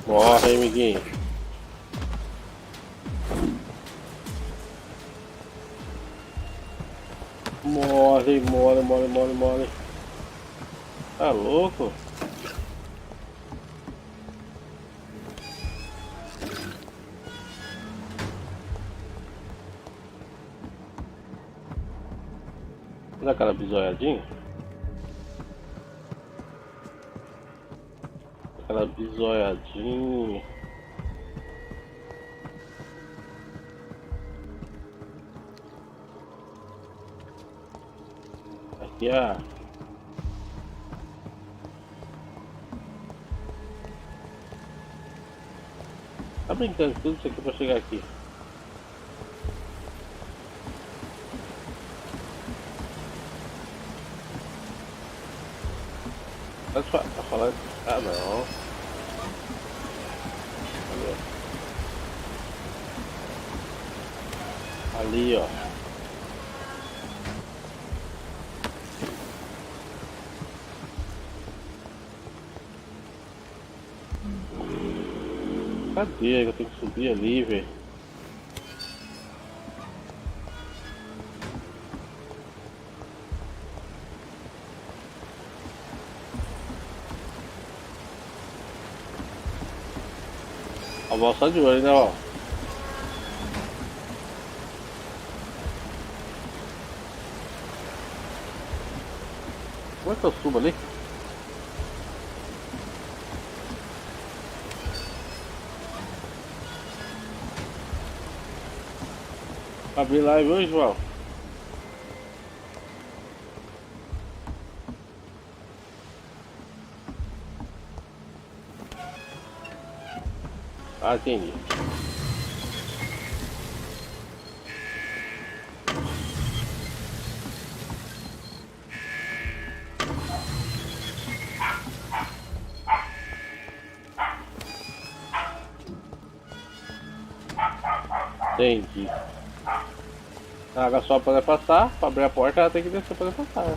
Speaker 2: Morre, amiguinho. Morre. Tá louco? Olha aquela bisoiadinha. Aquela bisoiadinha. Aqui é. Tá brincando tudo isso aqui pra chegar aqui. Tá falando? Ah, não. Ali, ó. Cadê? Eu tenho que subir ali, velho. A bola só de olho, né, ó. Como é que eu subo ali? Abrir live hoje, João? Ah, entendi. Entendi. A água só para passar, para abrir a porta ela tem que descer para passar.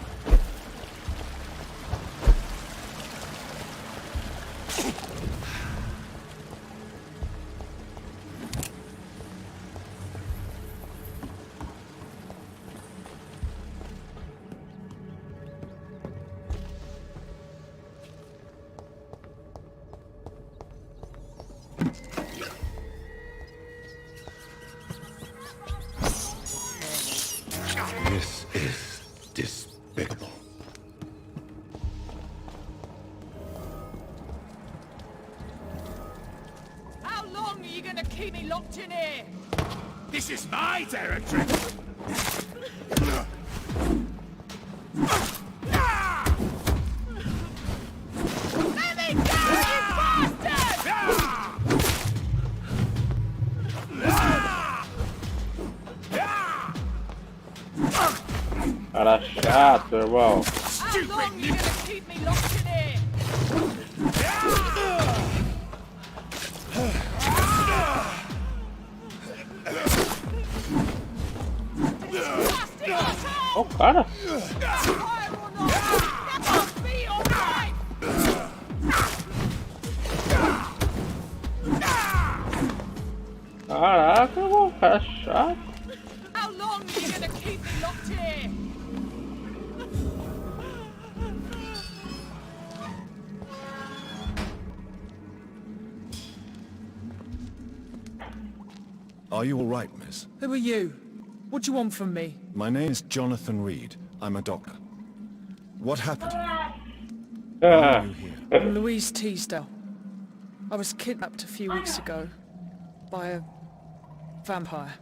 Speaker 3: This is despicable.
Speaker 8: How long are you gonna keep me locked in here?
Speaker 7: This is my territory!
Speaker 8: Let me go, you bastard!
Speaker 2: Cara chato, irmão.
Speaker 8: How long are you gonna keep me locked in here?
Speaker 2: Oh, cara. Caraca, irmão, cara chato.
Speaker 8: How long are you gonna keep me locked here?
Speaker 3: Are you all right, miss?
Speaker 6: Who are you? What do you want from me?
Speaker 3: My name is Jonathan Reed. I'm a doctor. What happened?
Speaker 2: Ah.
Speaker 3: Why are you here?
Speaker 6: I'm Louise Teasdale. I was kidnapped a few weeks ago by a vampire.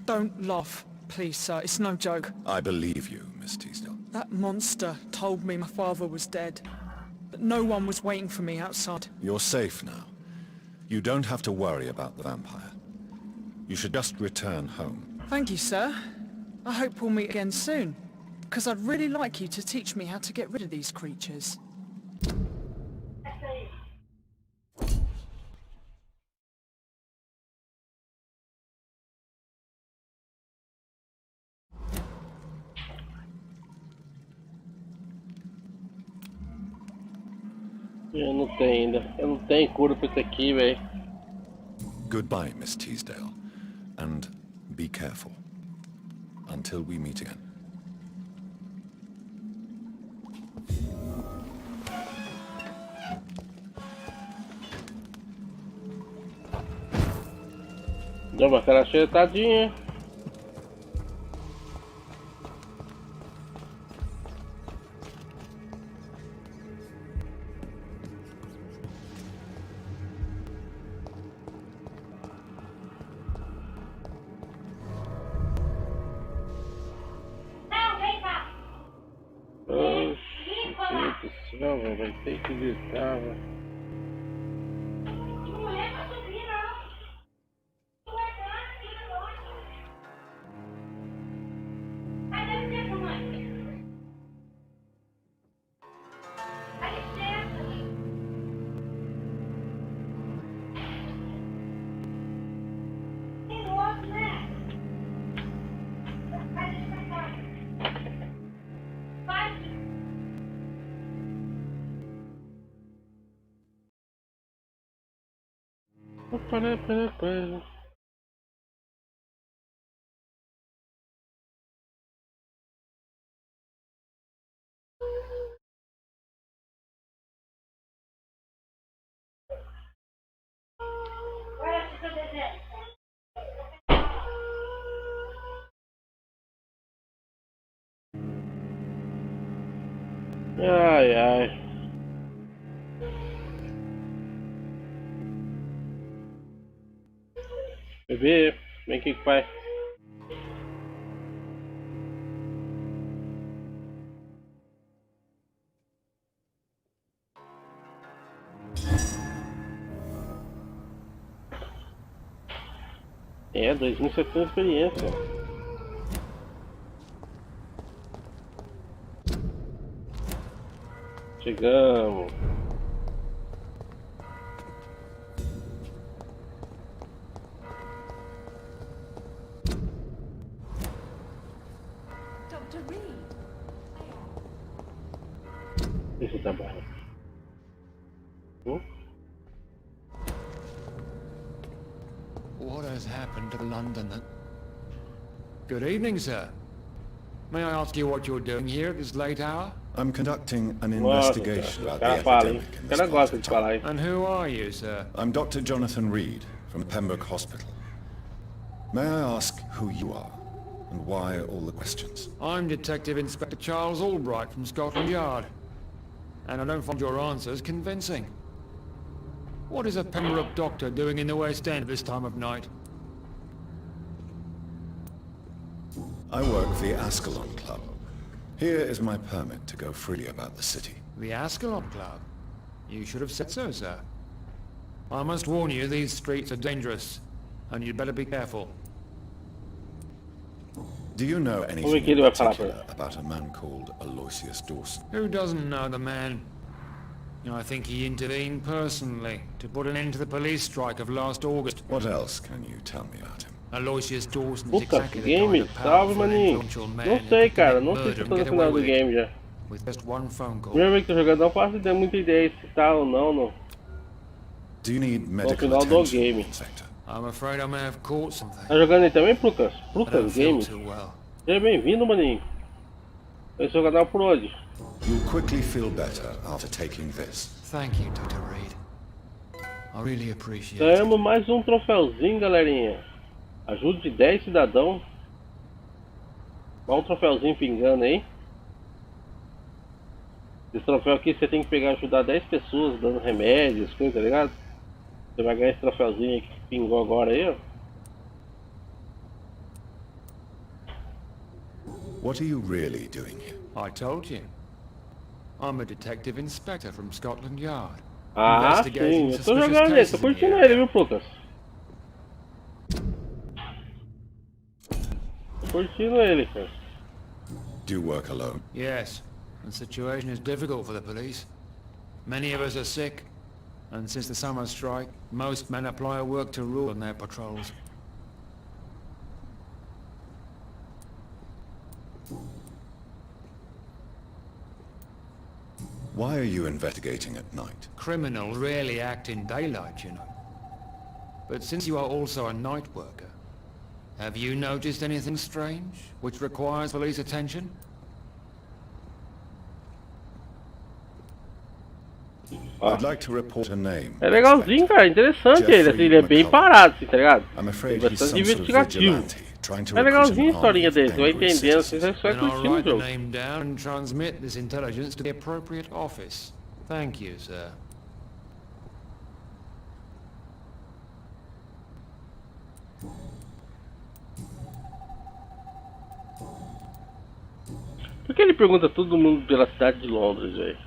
Speaker 6: Don't laugh, please, sir. It's no joke.
Speaker 3: I believe you, Miss Teasdale.
Speaker 6: That monster told me my father was dead, but no one was waiting for me outside.
Speaker 3: You're safe now. You don't have to worry about the vampire. You should just return home.
Speaker 6: Thank you, sir. I hope we'll meet again soon, because I'd really like you to teach me how to get rid of these creatures.
Speaker 2: Eu não tenho ainda. Eu não tenho cura pra isso aqui, velho.
Speaker 3: Goodbye, Miss Teasdale. And be careful. Until we meet again.
Speaker 2: Deu uma cara cheia, tadinha. céu, velho. Vai ter que gritar, velho.
Speaker 1: Não é pra subir, não. Não é pra subir, não. Vai descer, mamãe. Vai descer. Tem outro, né? Vai descer, vai. Olha esse seu desenho.
Speaker 2: Ai, ai. Bebê, vem aqui com o pai. É, 2.700 de experiência. Chegamos.
Speaker 5: Dr. Reed.
Speaker 2: Isso tá bom.
Speaker 9: What has happened to London? Good evening, sir. May I ask you what you're doing here at this late hour?
Speaker 3: I'm conducting an
Speaker 2: Nossa,
Speaker 3: investigation
Speaker 2: cara.
Speaker 3: about
Speaker 2: O cara
Speaker 3: the
Speaker 2: fala, hein?
Speaker 3: epidemic in
Speaker 2: O
Speaker 3: this
Speaker 2: cara
Speaker 3: part
Speaker 2: gosta
Speaker 3: of
Speaker 2: de falar, hein?
Speaker 9: And who are you, sir?
Speaker 3: I'm Dr. Jonathan Reed from Pembroke Hospital. May I ask who you are and why all the questions?
Speaker 9: I'm Detective Inspector Charles Albright from Scotland Yard. And I don't find your answers convincing. What is a Pembroke doctor doing in the West End this time of night?
Speaker 3: I work for the Ascalon Club. Here is my permit to go freely about the city.
Speaker 9: The Ascalon Club? You should have said so, sir. I must warn you, these streets are dangerous, and you'd better be careful.
Speaker 3: Do you know anything in particular about a man called Aloysius Dawson?
Speaker 9: Who doesn't know the man? I think he intervened personally to put an end to the police strike of last August.
Speaker 3: What else can you tell me about him?
Speaker 9: Aloysius Dawson is
Speaker 2: Puta,
Speaker 9: exactly the
Speaker 2: game,
Speaker 9: kind of
Speaker 2: salve,
Speaker 9: powerful and
Speaker 2: maninho.
Speaker 9: influential man
Speaker 2: Não
Speaker 9: who
Speaker 2: sei,
Speaker 9: could
Speaker 2: cara.
Speaker 9: commit
Speaker 2: Não sei
Speaker 9: murder
Speaker 2: se
Speaker 9: and
Speaker 2: tô no
Speaker 9: get
Speaker 2: final
Speaker 9: away
Speaker 2: do
Speaker 9: with it
Speaker 2: game já.
Speaker 9: with just one phone call.
Speaker 2: Primeira vez que tô jogando, não faço muita ideia se tá ou não.
Speaker 3: Do you need
Speaker 2: No
Speaker 3: medical
Speaker 2: final do
Speaker 3: attention,
Speaker 2: game.
Speaker 3: Inspector?
Speaker 9: I'm afraid I may have caught something.
Speaker 2: Tá jogando aí também, Lucas?
Speaker 9: I don't
Speaker 2: Lucas
Speaker 9: feel
Speaker 2: Games.
Speaker 9: too well.
Speaker 2: Seja bem-vindo, maninho. Esse é o canal por hoje.
Speaker 3: You'll quickly feel better after taking this.
Speaker 9: Thank you, Dr. Reed. I really appreciate it.
Speaker 2: Ganhamos mais um troféuzinho, galerinha. Ajude 10 cidadãos. Olha um troféuzinho pingando aí. Esse troféu aqui você tem que pegar e ajudar 10 pessoas dando remédios, coisa, tá ligado? Você vai ganhar esse troféuzinho aí que pingou agora aí, ó.
Speaker 3: What are you really doing here?
Speaker 9: I told you. I'm a detective inspector from Scotland Yard.
Speaker 2: Ah, sim. Eu tô jogando ele, tô curtindo ele, viu, Lucas? Tô curtindo ele, cara.
Speaker 3: Do you work alone?
Speaker 9: Yes, the situation is difficult for the police. Many of us are sick, and since the summer strike, most men apply a work to rule on their patrols.
Speaker 3: Why are you investigating at night?
Speaker 9: Criminals rarely act in daylight, you know. But since you are also a night worker, have you noticed anything strange, which requires police attention?
Speaker 3: I'd like to report a name.
Speaker 2: É legalzinho, cara, interessante ele, assim, ele é bem parado, assim, tá ligado?
Speaker 3: I'm
Speaker 2: É
Speaker 3: afraid he's
Speaker 2: bastante
Speaker 3: some sort of
Speaker 2: investigativo.
Speaker 3: vigilante trying to
Speaker 2: É
Speaker 3: recruit
Speaker 2: legalzinho a
Speaker 3: an army
Speaker 2: historinha
Speaker 3: of
Speaker 2: dele, você vai
Speaker 3: angry
Speaker 2: entendendo, assim,
Speaker 3: citizens.
Speaker 2: você vai
Speaker 9: Then I'll
Speaker 2: curtindo o
Speaker 9: write the
Speaker 2: jogo.
Speaker 9: name down and transmit this intelligence to the appropriate office. Thank you, sir.
Speaker 2: Por que ele pergunta todo mundo pela cidade de Londres, velho?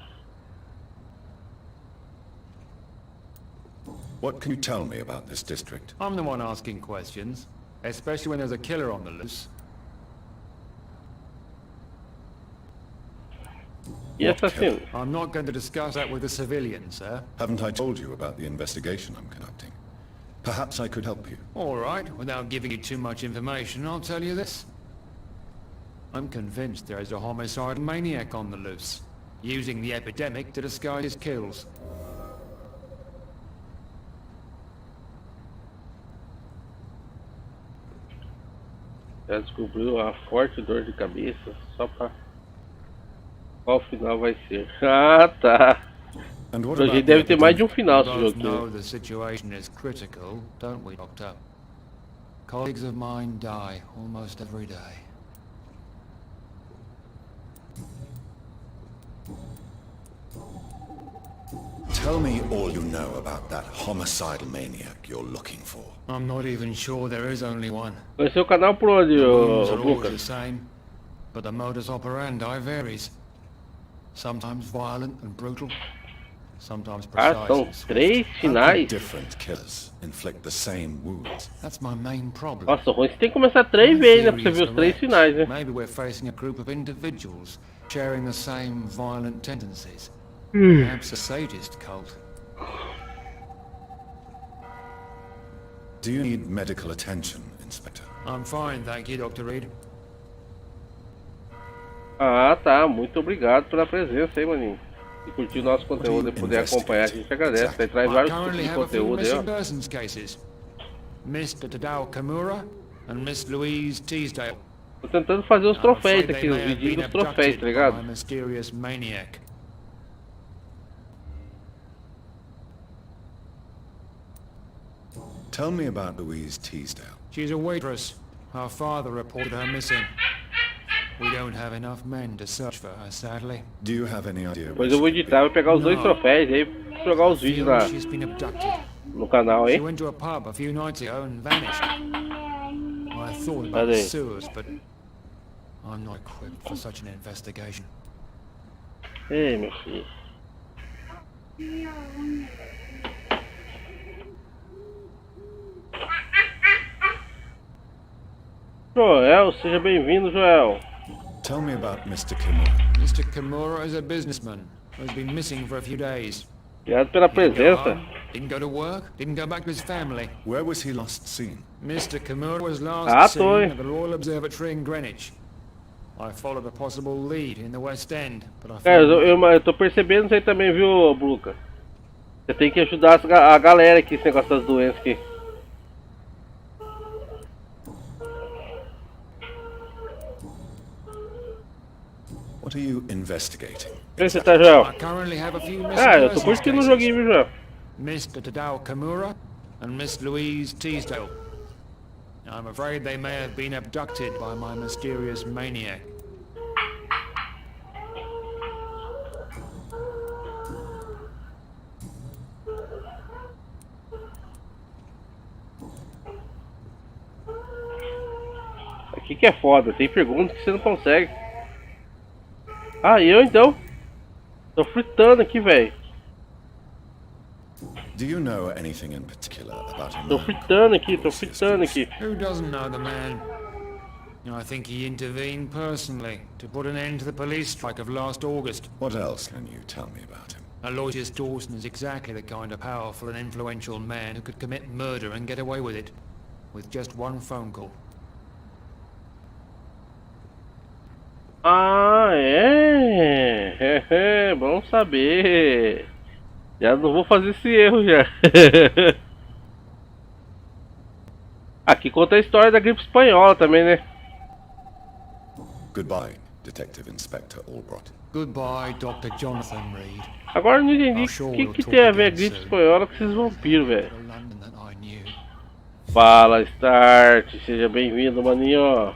Speaker 3: What can you tell me about this district?
Speaker 9: I'm the one asking questions, especially when there's a killer on the loose.
Speaker 2: Yes, assassino.
Speaker 9: I'm not going to discuss that with the civilians, sir.
Speaker 3: Haven't I told you about the investigation I'm conducting? Perhaps I could help you.
Speaker 9: All right, without giving you too much information, I'll tell you this. I'm convinced there is a homicidal maniac on the loose, using the epidemic to disguise his kills.
Speaker 2: Já descobriu a forte dor de cabeça só pra... Qual final vai ser? Ah, tá. Hoje deve ter mais de um final esse jogo.
Speaker 9: Know the situation is critical, don't we, Doctor? Colleagues of mine die almost every day.
Speaker 3: Tell me all you know about that homicidal maniac you're looking for.
Speaker 9: I'm not even sure there is only one.
Speaker 2: Conheceu o canal por onde,
Speaker 9: Names are always
Speaker 2: Lucas?
Speaker 9: the same, but the modus operandi varies. Sometimes violent and brutal, sometimes precise
Speaker 2: São
Speaker 9: and swift.
Speaker 2: 3
Speaker 3: How
Speaker 2: finais.
Speaker 3: could different killers inflict the same wounds?
Speaker 9: That's my main problem.
Speaker 2: Nossa, ruim, você tem que começar 3 vezes, né? Pra você ver os 3 finais, né?
Speaker 9: Maybe we're facing a group of individuals sharing the same violent tendencies. Perhaps a sadist cult.
Speaker 3: Do you need medical attention, Inspector?
Speaker 9: I'm fine, thank you, Dr. Reed.
Speaker 2: Ah, tá. Muito obrigado pela presença aí, maninho. E curtir o nosso conteúdo e poder acompanhar, a gente agradece. Aí traz
Speaker 9: I
Speaker 2: vários
Speaker 9: currently
Speaker 2: tipos de
Speaker 9: have a few
Speaker 2: conteúdo aí, ó.
Speaker 9: missing persons cases. Mr. Tadao Kimura and Miss Louise Teasdale.
Speaker 2: Tô tentando fazer os
Speaker 9: I'm
Speaker 2: troféus
Speaker 9: afraid
Speaker 2: aqui,
Speaker 9: they
Speaker 2: os
Speaker 9: may have
Speaker 2: vidinhos
Speaker 9: been
Speaker 2: dos troféus,
Speaker 9: abducted
Speaker 2: tá
Speaker 9: by
Speaker 2: ligado?
Speaker 9: a mysterious maniac.
Speaker 3: Tell me about Louise Teasdale.
Speaker 9: She's a waitress. Her father reported her missing. We don't have enough men to search for her, sadly.
Speaker 3: Do you have any idea?
Speaker 2: Depois eu vou editar, vou pegar os 2 troféus aí e jogar os vídeos lá
Speaker 9: She's been abducted.
Speaker 2: no canal
Speaker 9: She
Speaker 2: aí.
Speaker 9: went to a pub a few nights ago and vanished. I thought about
Speaker 2: Cadê?
Speaker 9: the sewers, but I'm not equipped for such an investigation.
Speaker 2: Ei, meu filho. Joel, seja bem-vindo, Joel.
Speaker 3: Tell me about Mr. Kimura.
Speaker 9: Mr. Kimura is a businessman who's been missing for a few days.
Speaker 2: Obrigado pela
Speaker 9: Didn't go
Speaker 2: presença.
Speaker 9: home, didn't go to work, didn't go back to his family.
Speaker 3: Where was he last seen?
Speaker 9: Mr. Kimura was last
Speaker 2: tô,
Speaker 9: seen at the Royal Observatory in Greenwich. I followed a possible lead in the West End, but I
Speaker 2: É,
Speaker 9: found
Speaker 2: eu tô percebendo isso aí também, viu, Bruca? Você tem que ajudar a galera aqui, esse negócio das doenças aqui.
Speaker 3: What are you investigating?
Speaker 2: Como você tá, Joel?
Speaker 9: I currently have a few missing
Speaker 2: Ah, eu tô
Speaker 9: persons
Speaker 2: curtindo o
Speaker 9: cases.
Speaker 2: joguinho, viu, Joel?
Speaker 9: Mr. Tadao Kimura and Miss Louise Teasdale. I'm afraid they may have been abducted by my mysterious maniac.
Speaker 2: Aqui que é foda, tem perguntas que você não consegue. Ah, e eu então? Tô fritando aqui, velho.
Speaker 3: Do you know anything in particular about a
Speaker 2: Tô
Speaker 3: man
Speaker 2: fritando aqui,
Speaker 3: called
Speaker 2: tô
Speaker 3: Lucius
Speaker 2: fritando
Speaker 3: Gibbs?
Speaker 2: aqui.
Speaker 9: Who doesn't know the man? I think he intervened personally to put an end to the police strike of last August.
Speaker 3: What else can you tell me about him?
Speaker 9: Aloysius Dawson is exactly the kind of powerful and influential man who could commit murder and get away with it, with just one phone call.
Speaker 2: Ah, é? Bom saber. Já não vou fazer esse erro já. Aqui conta a história da gripe espanhola também, né?
Speaker 3: Goodbye, Detective Inspector Albrot.
Speaker 9: Goodbye, Dr. Jonathan Reed.
Speaker 2: Agora eu não entendi o que tem a ver a gripe espanhola com esses vampiros, velho.
Speaker 9: The London that I knew.
Speaker 2: Fala, Start. Seja bem-vindo, maninho.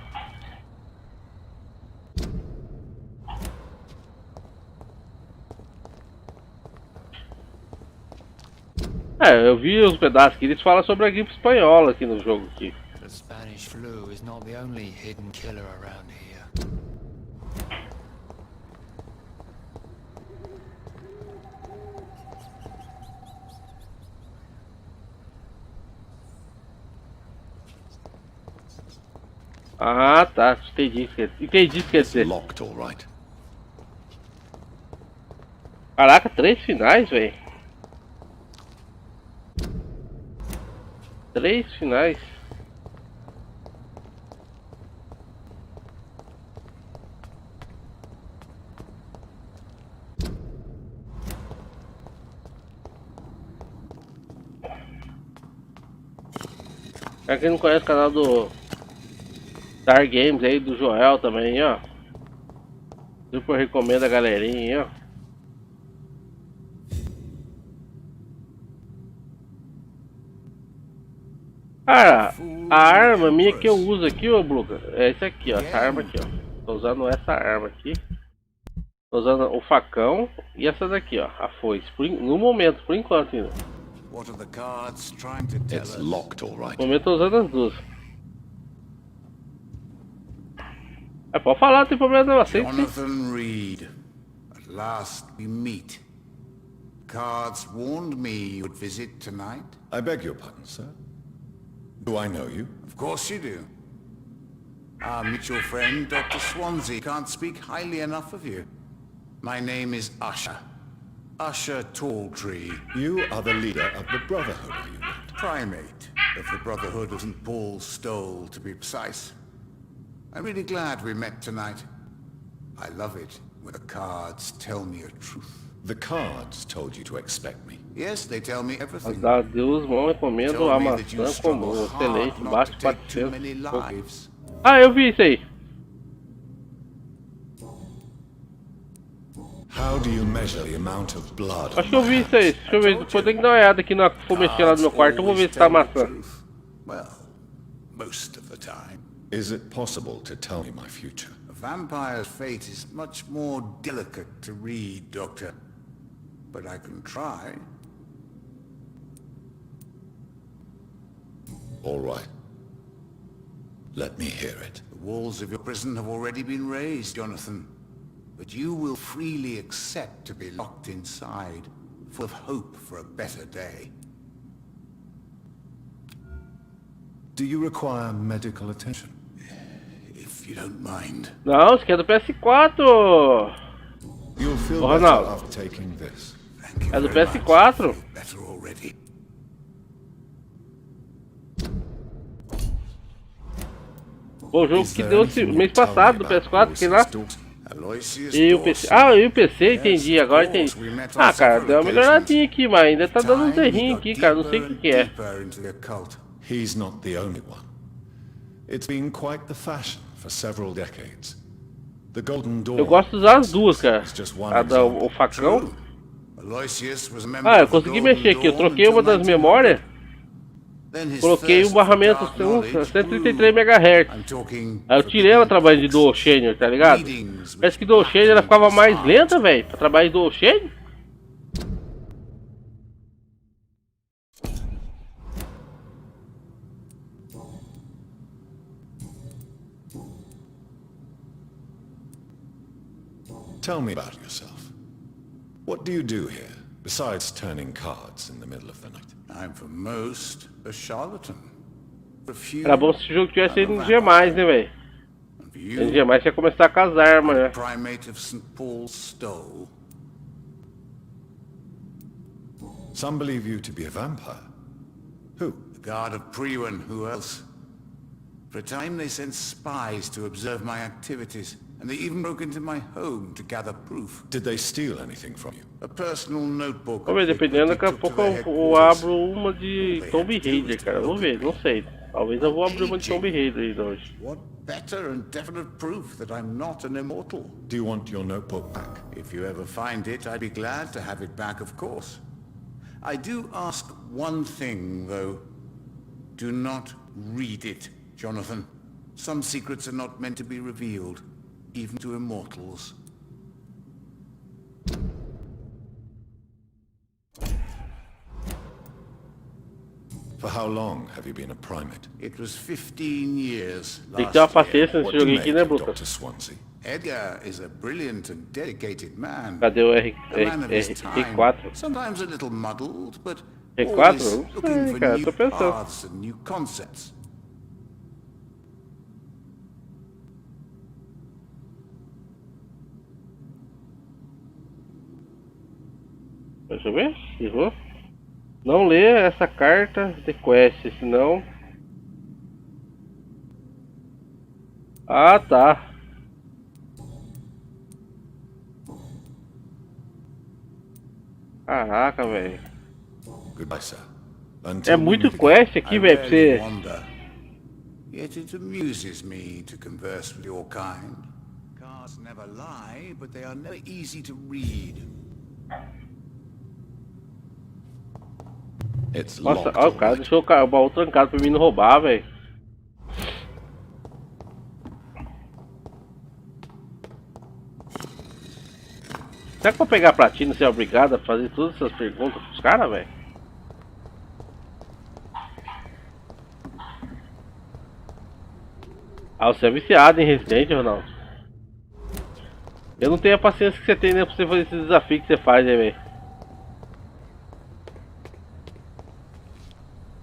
Speaker 2: É, eu vi os pedaços que eles falam sobre a gripe espanhola aqui no jogo aqui.
Speaker 9: The Spanish flu is not the only hidden killer around here.
Speaker 2: Ah, tá. Entendi o que quer dizer.
Speaker 3: Locked, all right.
Speaker 2: Caraca, 3 finais, velho. 3 finais. Pra quem não conhece o canal do Star Games aí, do Joel também, ó. Super recomendo a galerinha, ó. Cara, a arma minha que eu uso aqui, ô Bluca, é essa aqui, ó. Essa arma aqui, ó. Tô usando essa arma aqui. Tô usando o facão e essa daqui, ó. A foice. No momento, por enquanto ainda.
Speaker 3: It's locked, all right.
Speaker 2: No momento tô usando as duas. É, pode falar, não tem problema não. Aceita.
Speaker 7: Jonathan Reed, at last we meet. Cards warned me you'd visit tonight.
Speaker 3: I beg your pardon, sir. Do I know you?
Speaker 7: Of course you do. Our mutual friend, Dr. Swansea, can't speak highly enough of you. My name is Usher. Usher Talltree.
Speaker 3: You are the leader of the Brotherhood, are you not?
Speaker 7: Primate of the Brotherhood of St. Paul's Stole, to be precise. I'm really glad we met tonight. I love it when the cards tell me a truth.
Speaker 3: The cards told you to expect me.
Speaker 7: Yes, they tell me everything.
Speaker 2: A Deus não recomendo a maçã comum. Excelente, baixo 400. Ah, eu vi isso aí.
Speaker 3: How do you measure the amount of blood?
Speaker 2: Acho que eu vi isso aí. Deixa eu ver. Depois tem que dar uma olhada aqui na fumechinha lá do meu quarto. Eu vou ver se tá a maçã.
Speaker 7: Well, most of the time.
Speaker 3: Is it possible to tell me my future?
Speaker 7: A vampire's fate is much more delicate to read, Doctor. But I can try.
Speaker 3: All right. Let me hear it.
Speaker 7: The walls of your prison have already been raised, Jonathan. But you will freely accept to be locked inside, full of hope for a better day.
Speaker 3: Do you require medical attention?
Speaker 7: If you don't mind.
Speaker 2: Não, isso aqui é do PS4.
Speaker 3: You'll feel
Speaker 2: Ô,
Speaker 3: better
Speaker 2: Ronaldo.
Speaker 3: after taking this.
Speaker 2: É do PS4.
Speaker 7: Better already.
Speaker 2: O jogo que deu mês passado do PS4, que lá.
Speaker 7: Aloysius
Speaker 2: E o PC. Ah, e o PC, entendi, agora entendi. Ah, cara, deu uma melhoradinha aqui, mas ainda tá dando uns errinhos aqui, cara, não sei o que é.
Speaker 3: He's not the only one. It's been quite the fashion for several decades. The Golden Dawn.
Speaker 2: Eu gosto de usar as duas, cara. O facão. Ah, eu consegui mexer aqui, eu troquei uma das memórias. Coloquei o barramento 133 MHz. Aí eu tirei ela trabalhando de Dual Channel, tá ligado? Parece que Dual Channel ela ficava mais lenta, velho, pra trabalhar em Dual Channel.
Speaker 3: Tell me about yourself. What do you do here, besides turning cards in the middle of the night?
Speaker 7: I'm for most a charlatan.
Speaker 2: Era bom se o jogo tivesse ido no G+, né, velho? No G+, ia começar com as armas, né?
Speaker 7: Primate of St. Paul's Stole.
Speaker 3: Some believe you to be a vampire. Who?
Speaker 7: The guard of Priwen, who else? For a time they sent spies to observe my activities, and they even broke into my home to gather proof.
Speaker 3: Did they steal anything from you?
Speaker 7: A personal notebook.
Speaker 2: Vamos ver, dependendo, daqui a pouco eu abro uma de Tomb Raider, cara. Vamos ver, não sei. Talvez eu vou abrir uma de Tomb Raider hoje.
Speaker 7: What better and definite proof that I'm not an immortal?
Speaker 3: Do you want your notebook back?
Speaker 7: If you ever find it, I'd be glad to have it back, of course. I do ask one thing, though. Do not read it, Jonathan. Some secrets are not meant to be revealed, even to immortals.
Speaker 3: For how long have you been a primate?
Speaker 7: It was 15 years.
Speaker 2: Tem que ter uma paciência nesse joguinho aqui, né, Bruca?
Speaker 3: Dr. Swansea?
Speaker 7: Edgar is a brilliant and dedicated man.
Speaker 2: Cadê o
Speaker 7: A man of his time.
Speaker 2: R4?
Speaker 7: Sometimes a little muddled, but
Speaker 2: R4?
Speaker 7: always
Speaker 2: Não
Speaker 7: looking
Speaker 2: sei,
Speaker 7: for
Speaker 2: cara,
Speaker 7: new
Speaker 2: tô pensando.
Speaker 7: paths and new concepts.
Speaker 2: Deixa eu ver. Errou. Não lê essa carta de quest, senão... Ah, tá. Caraca, velho.
Speaker 3: Goodbye, sir.
Speaker 2: É muito quest aqui, velho, pra você...
Speaker 7: Yet it amuses me to converse with your kind. Cards never lie, but they are never easy to read.
Speaker 2: Nossa, ó, o cara deixou o baú trancado pra mim não roubar, velho. Será que pra pegar a platina você é obrigado a fazer todas essas perguntas pros caras, velho? Ah, você é viciado em Resident, Ronaldo. Eu não tenho a paciência que você tem, né, pra você fazer esses desafios que você faz, né, velho?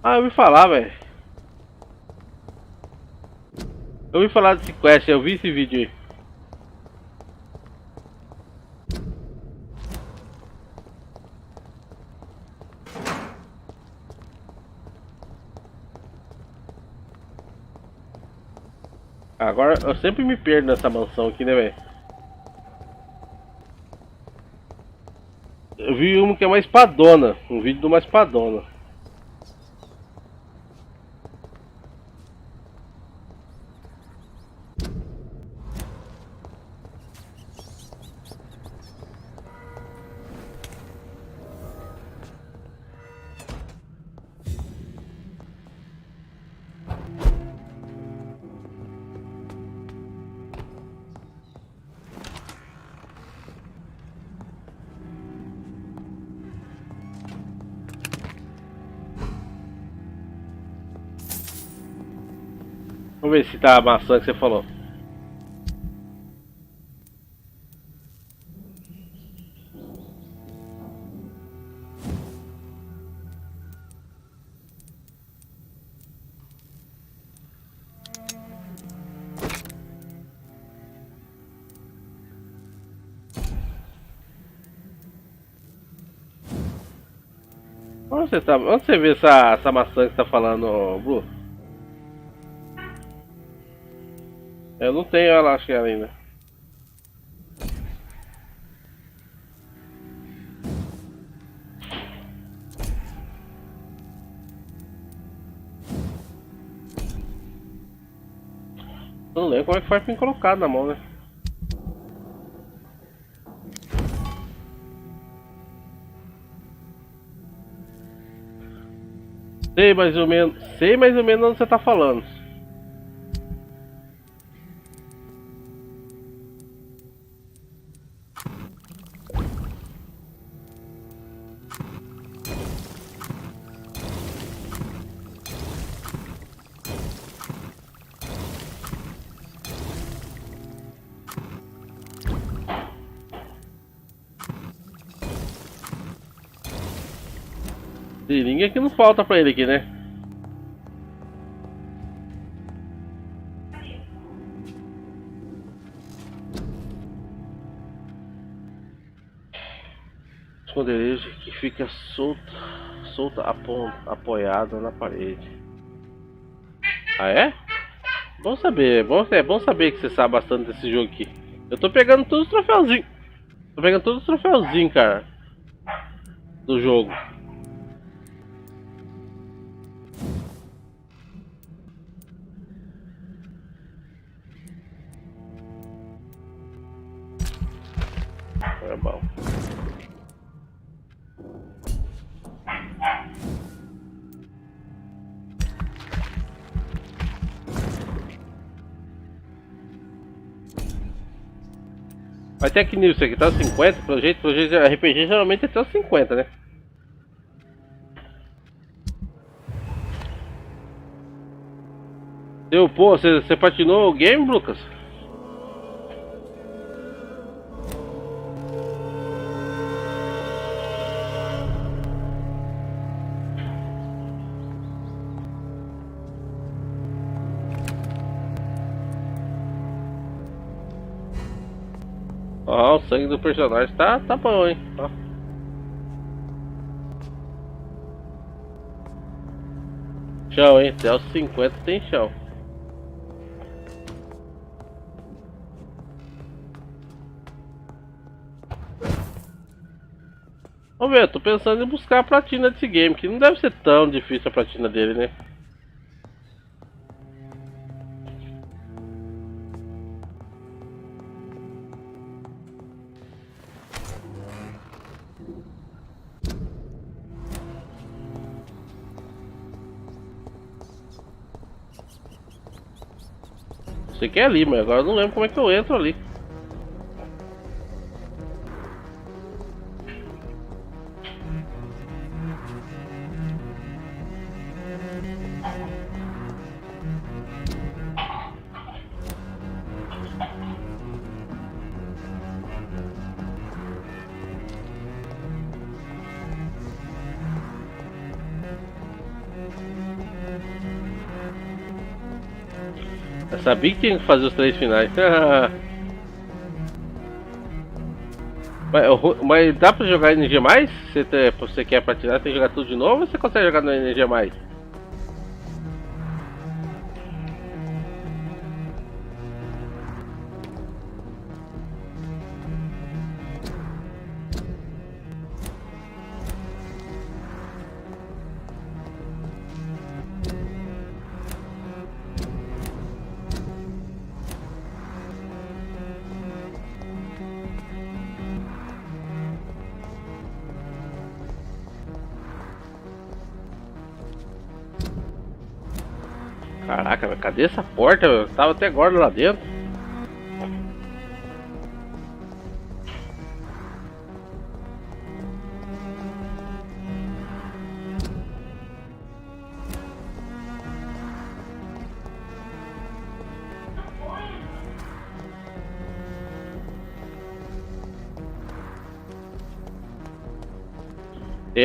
Speaker 2: Ah, eu ouvi falar, velho. Eu ouvi falar desse quest, eu vi esse vídeo aí. Agora eu sempre me perdo nessa mansão aqui, né, velho? Eu vi uma que é uma espadona, um vídeo de uma espadona. Vamos ver se tá a maçã que você falou. Onde você tá? Onde você vê essa maçã que você tá falando, Bru? Eu não tenho ela, acho que ela ainda. Eu não lembro como é que faz pra me colocar na mão, né? Sei mais ou menos onde você tá falando. Seringa que não falta pra ele aqui, né? Esconderijo que fica solta apoiada na parede. Ah, é? Bom saber, é bom saber que você sabe bastante desse jogo aqui. Eu tô pegando todos os troféuzinhos. Tô pegando todos os troféuzinhos, cara, do jogo. É bom. Vai ter que nível isso aqui, tá 50, pelo jeito RPG geralmente é até os 50, né? Pô, você patinou o game, Lucas? Ó, o sangue do personagem tá bom, hein? Ó. Chão, hein? Até os 50 tem chão. Vamos ver, eu tô pensando em buscar a platina desse game, que não deve ser tão difícil a platina dele, né? Sei que é ali, mas agora eu não lembro como é que eu entro ali. Eu sabia que tinha que fazer os 3 finais. Mas dá pra jogar energia mais? Se você quer platinar, tem que jogar tudo de novo ou você consegue jogar na energia mais? Caraca, mas cadê essa porta? Eu tava até agora lá dentro.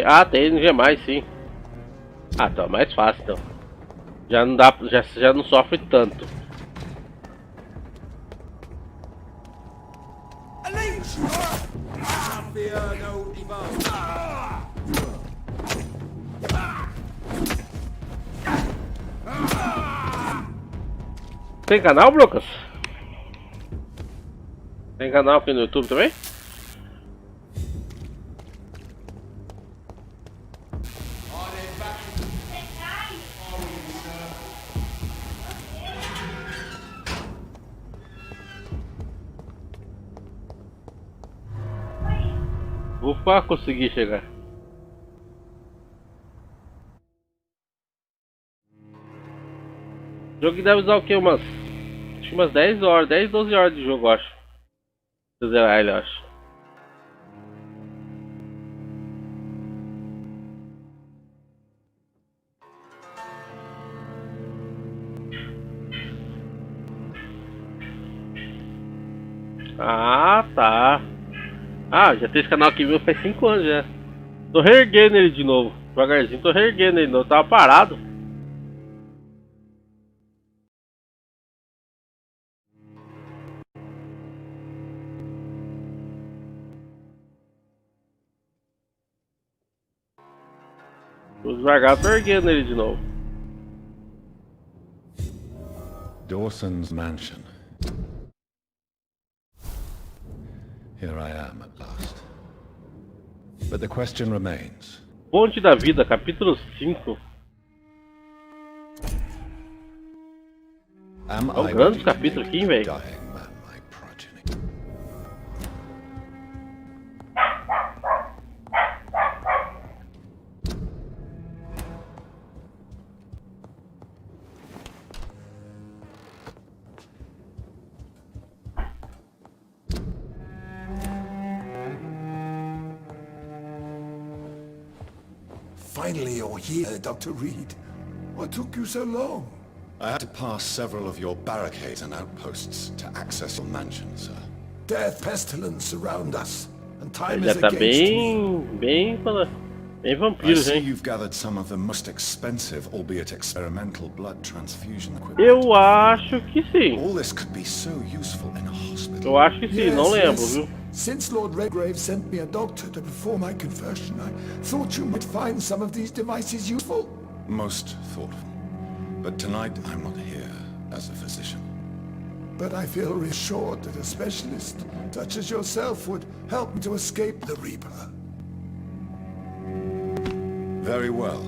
Speaker 2: Ah, tem energia mais, sim. Ah, tá mais fácil então. Já não dá, já não sofre tanto. Tem canal, Brocas? Tem canal aqui no YouTube também? Ufa, consegui chegar. O jogo deve usar o que? Acho que umas 10 horas, 10, 12 horas de jogo, acho. Pra zerar ele, acho. Ah, tá. Ah, já tem esse canal aqui meu faz 5 anos já. Tô reerguendo ele de novo. Devagarzinho, tô reerguendo ele de novo. Tava parado. Tô devagar, tô erguendo ele de novo.
Speaker 3: Dawson's mansion. Here I am at last. But the question remains.
Speaker 2: Ponte da Vida, capítulo 5. É um grande capítulo aqui, velho.
Speaker 11: Finally you're here, Dr. Reed. What took you so long?
Speaker 3: I had to pass several of your barricades and outposts to access your mansion, sir.
Speaker 11: Death, pestilence surround us, and time
Speaker 2: Já
Speaker 11: is
Speaker 2: tá
Speaker 11: against me.
Speaker 2: bem
Speaker 3: I
Speaker 2: vampiros,
Speaker 3: see
Speaker 2: hein?
Speaker 3: you've gathered some of the most expensive, albeit experimental, blood transfusion equipment.
Speaker 2: Eu acho que sim.
Speaker 3: All this could be so useful in a hospital.
Speaker 2: Eu acho que sim, não lembro,
Speaker 11: Yes.
Speaker 2: viu?
Speaker 11: Since Lord Redgrave sent me a doctor to perform my conversion, I thought you might find some of these devices useful.
Speaker 3: Most thoughtful. But tonight I'm not here as a physician.
Speaker 11: But I feel reassured that a specialist such as yourself would help me to escape the Reaper.
Speaker 3: Very well.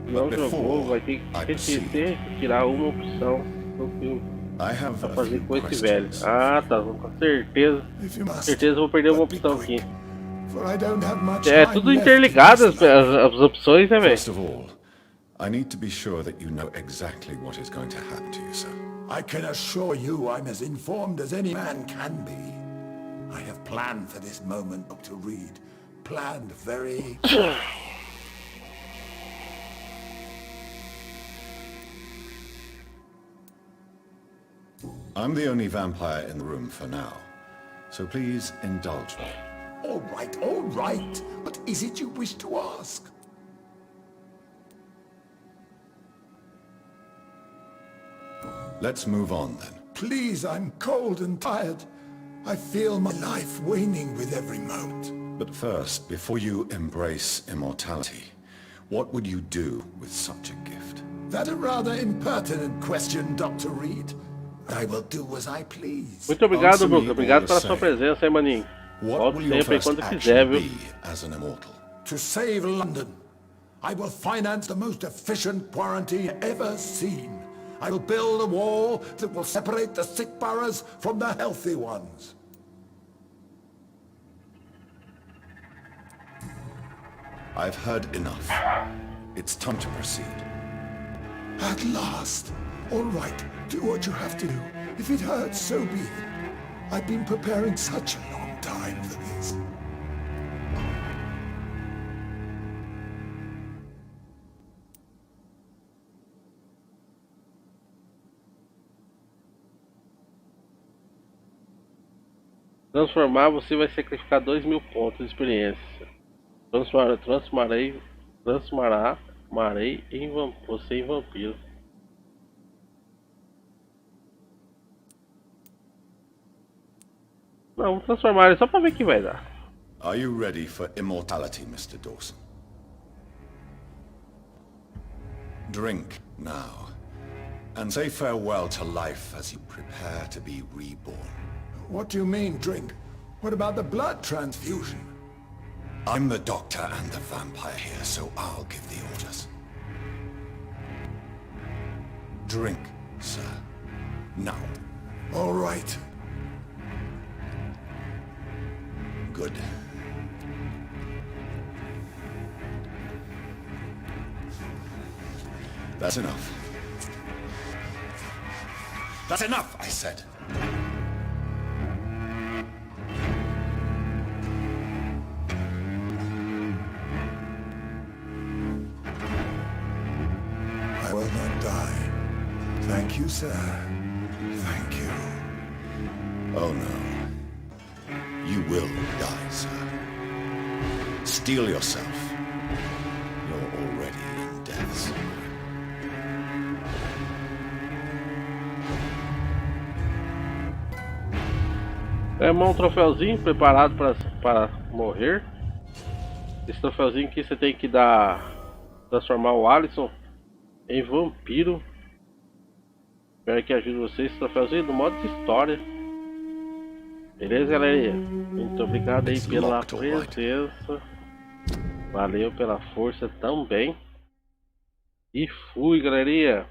Speaker 2: Não jogou, vai ter que tirar uma opção do filme pra fazer com esse velho. Ah, tá, com certeza. Certeza eu vou perder uma opção aqui. É tudo interligado as opções, né, velho?
Speaker 3: First of all, I need to be sure that you know exactly what is going to happen to you, sir.
Speaker 11: I can assure you I'm as informed as any man can be. I have planned for this moment, Dr. Reed. Planned very...
Speaker 3: I'm the only vampire in the room for now, so please indulge me.
Speaker 11: All right. What is it you wish to ask?
Speaker 3: Let's move on then.
Speaker 11: Please, I'm cold and tired. I feel my life waning with every moment.
Speaker 3: But first, before you embrace immortality, what would you do with such a gift?
Speaker 11: That's a rather impertinent question, Dr. Reed. I will do as I please.
Speaker 2: Muito obrigado, Bruno. Obrigado pela sua presença, hein, maninho. Volte sempre aí quando quiser, viu?
Speaker 3: As an immortal?
Speaker 11: To save London, I will finance the most efficient quarantine ever seen. I will build a wall that will separate the sick boroughs from the healthy ones.
Speaker 3: I've heard enough. It's time to proceed.
Speaker 11: At last. All right, do what you have to do. If it hurts, so be it. I've been preparing such a long time for this.
Speaker 2: Transformar, você vai sacrificar 2.000 pontos de experiência. Transformarei você em vampiro. Não, vamos transformar ele só pra ver o que vai dar.
Speaker 3: Are you ready for immortality, Mr. Dawson? Drink now, and say farewell to life as you prepare to be reborn.
Speaker 11: What do you mean, drink? What about the blood transfusion?
Speaker 3: I'm the doctor and the vampire here, so I'll give the orders. Drink, sir. Now.
Speaker 11: All right.
Speaker 3: Good. That's enough. That's enough, I said.
Speaker 11: I will not die. Thank you, sir. Thank you.
Speaker 3: Oh no. You will die, sir. Steel yourself. You're already in death.
Speaker 2: É um troféuzinho preparado para morrer. Esse troféuzinho aqui você tem que transformar o Alisson em vampiro. Espero que ajude vocês. Esse troféuzinho do modo de história. Beleza, galerinha? Muito obrigado aí pela presença. Valeu pela força também. E fui, galerinha.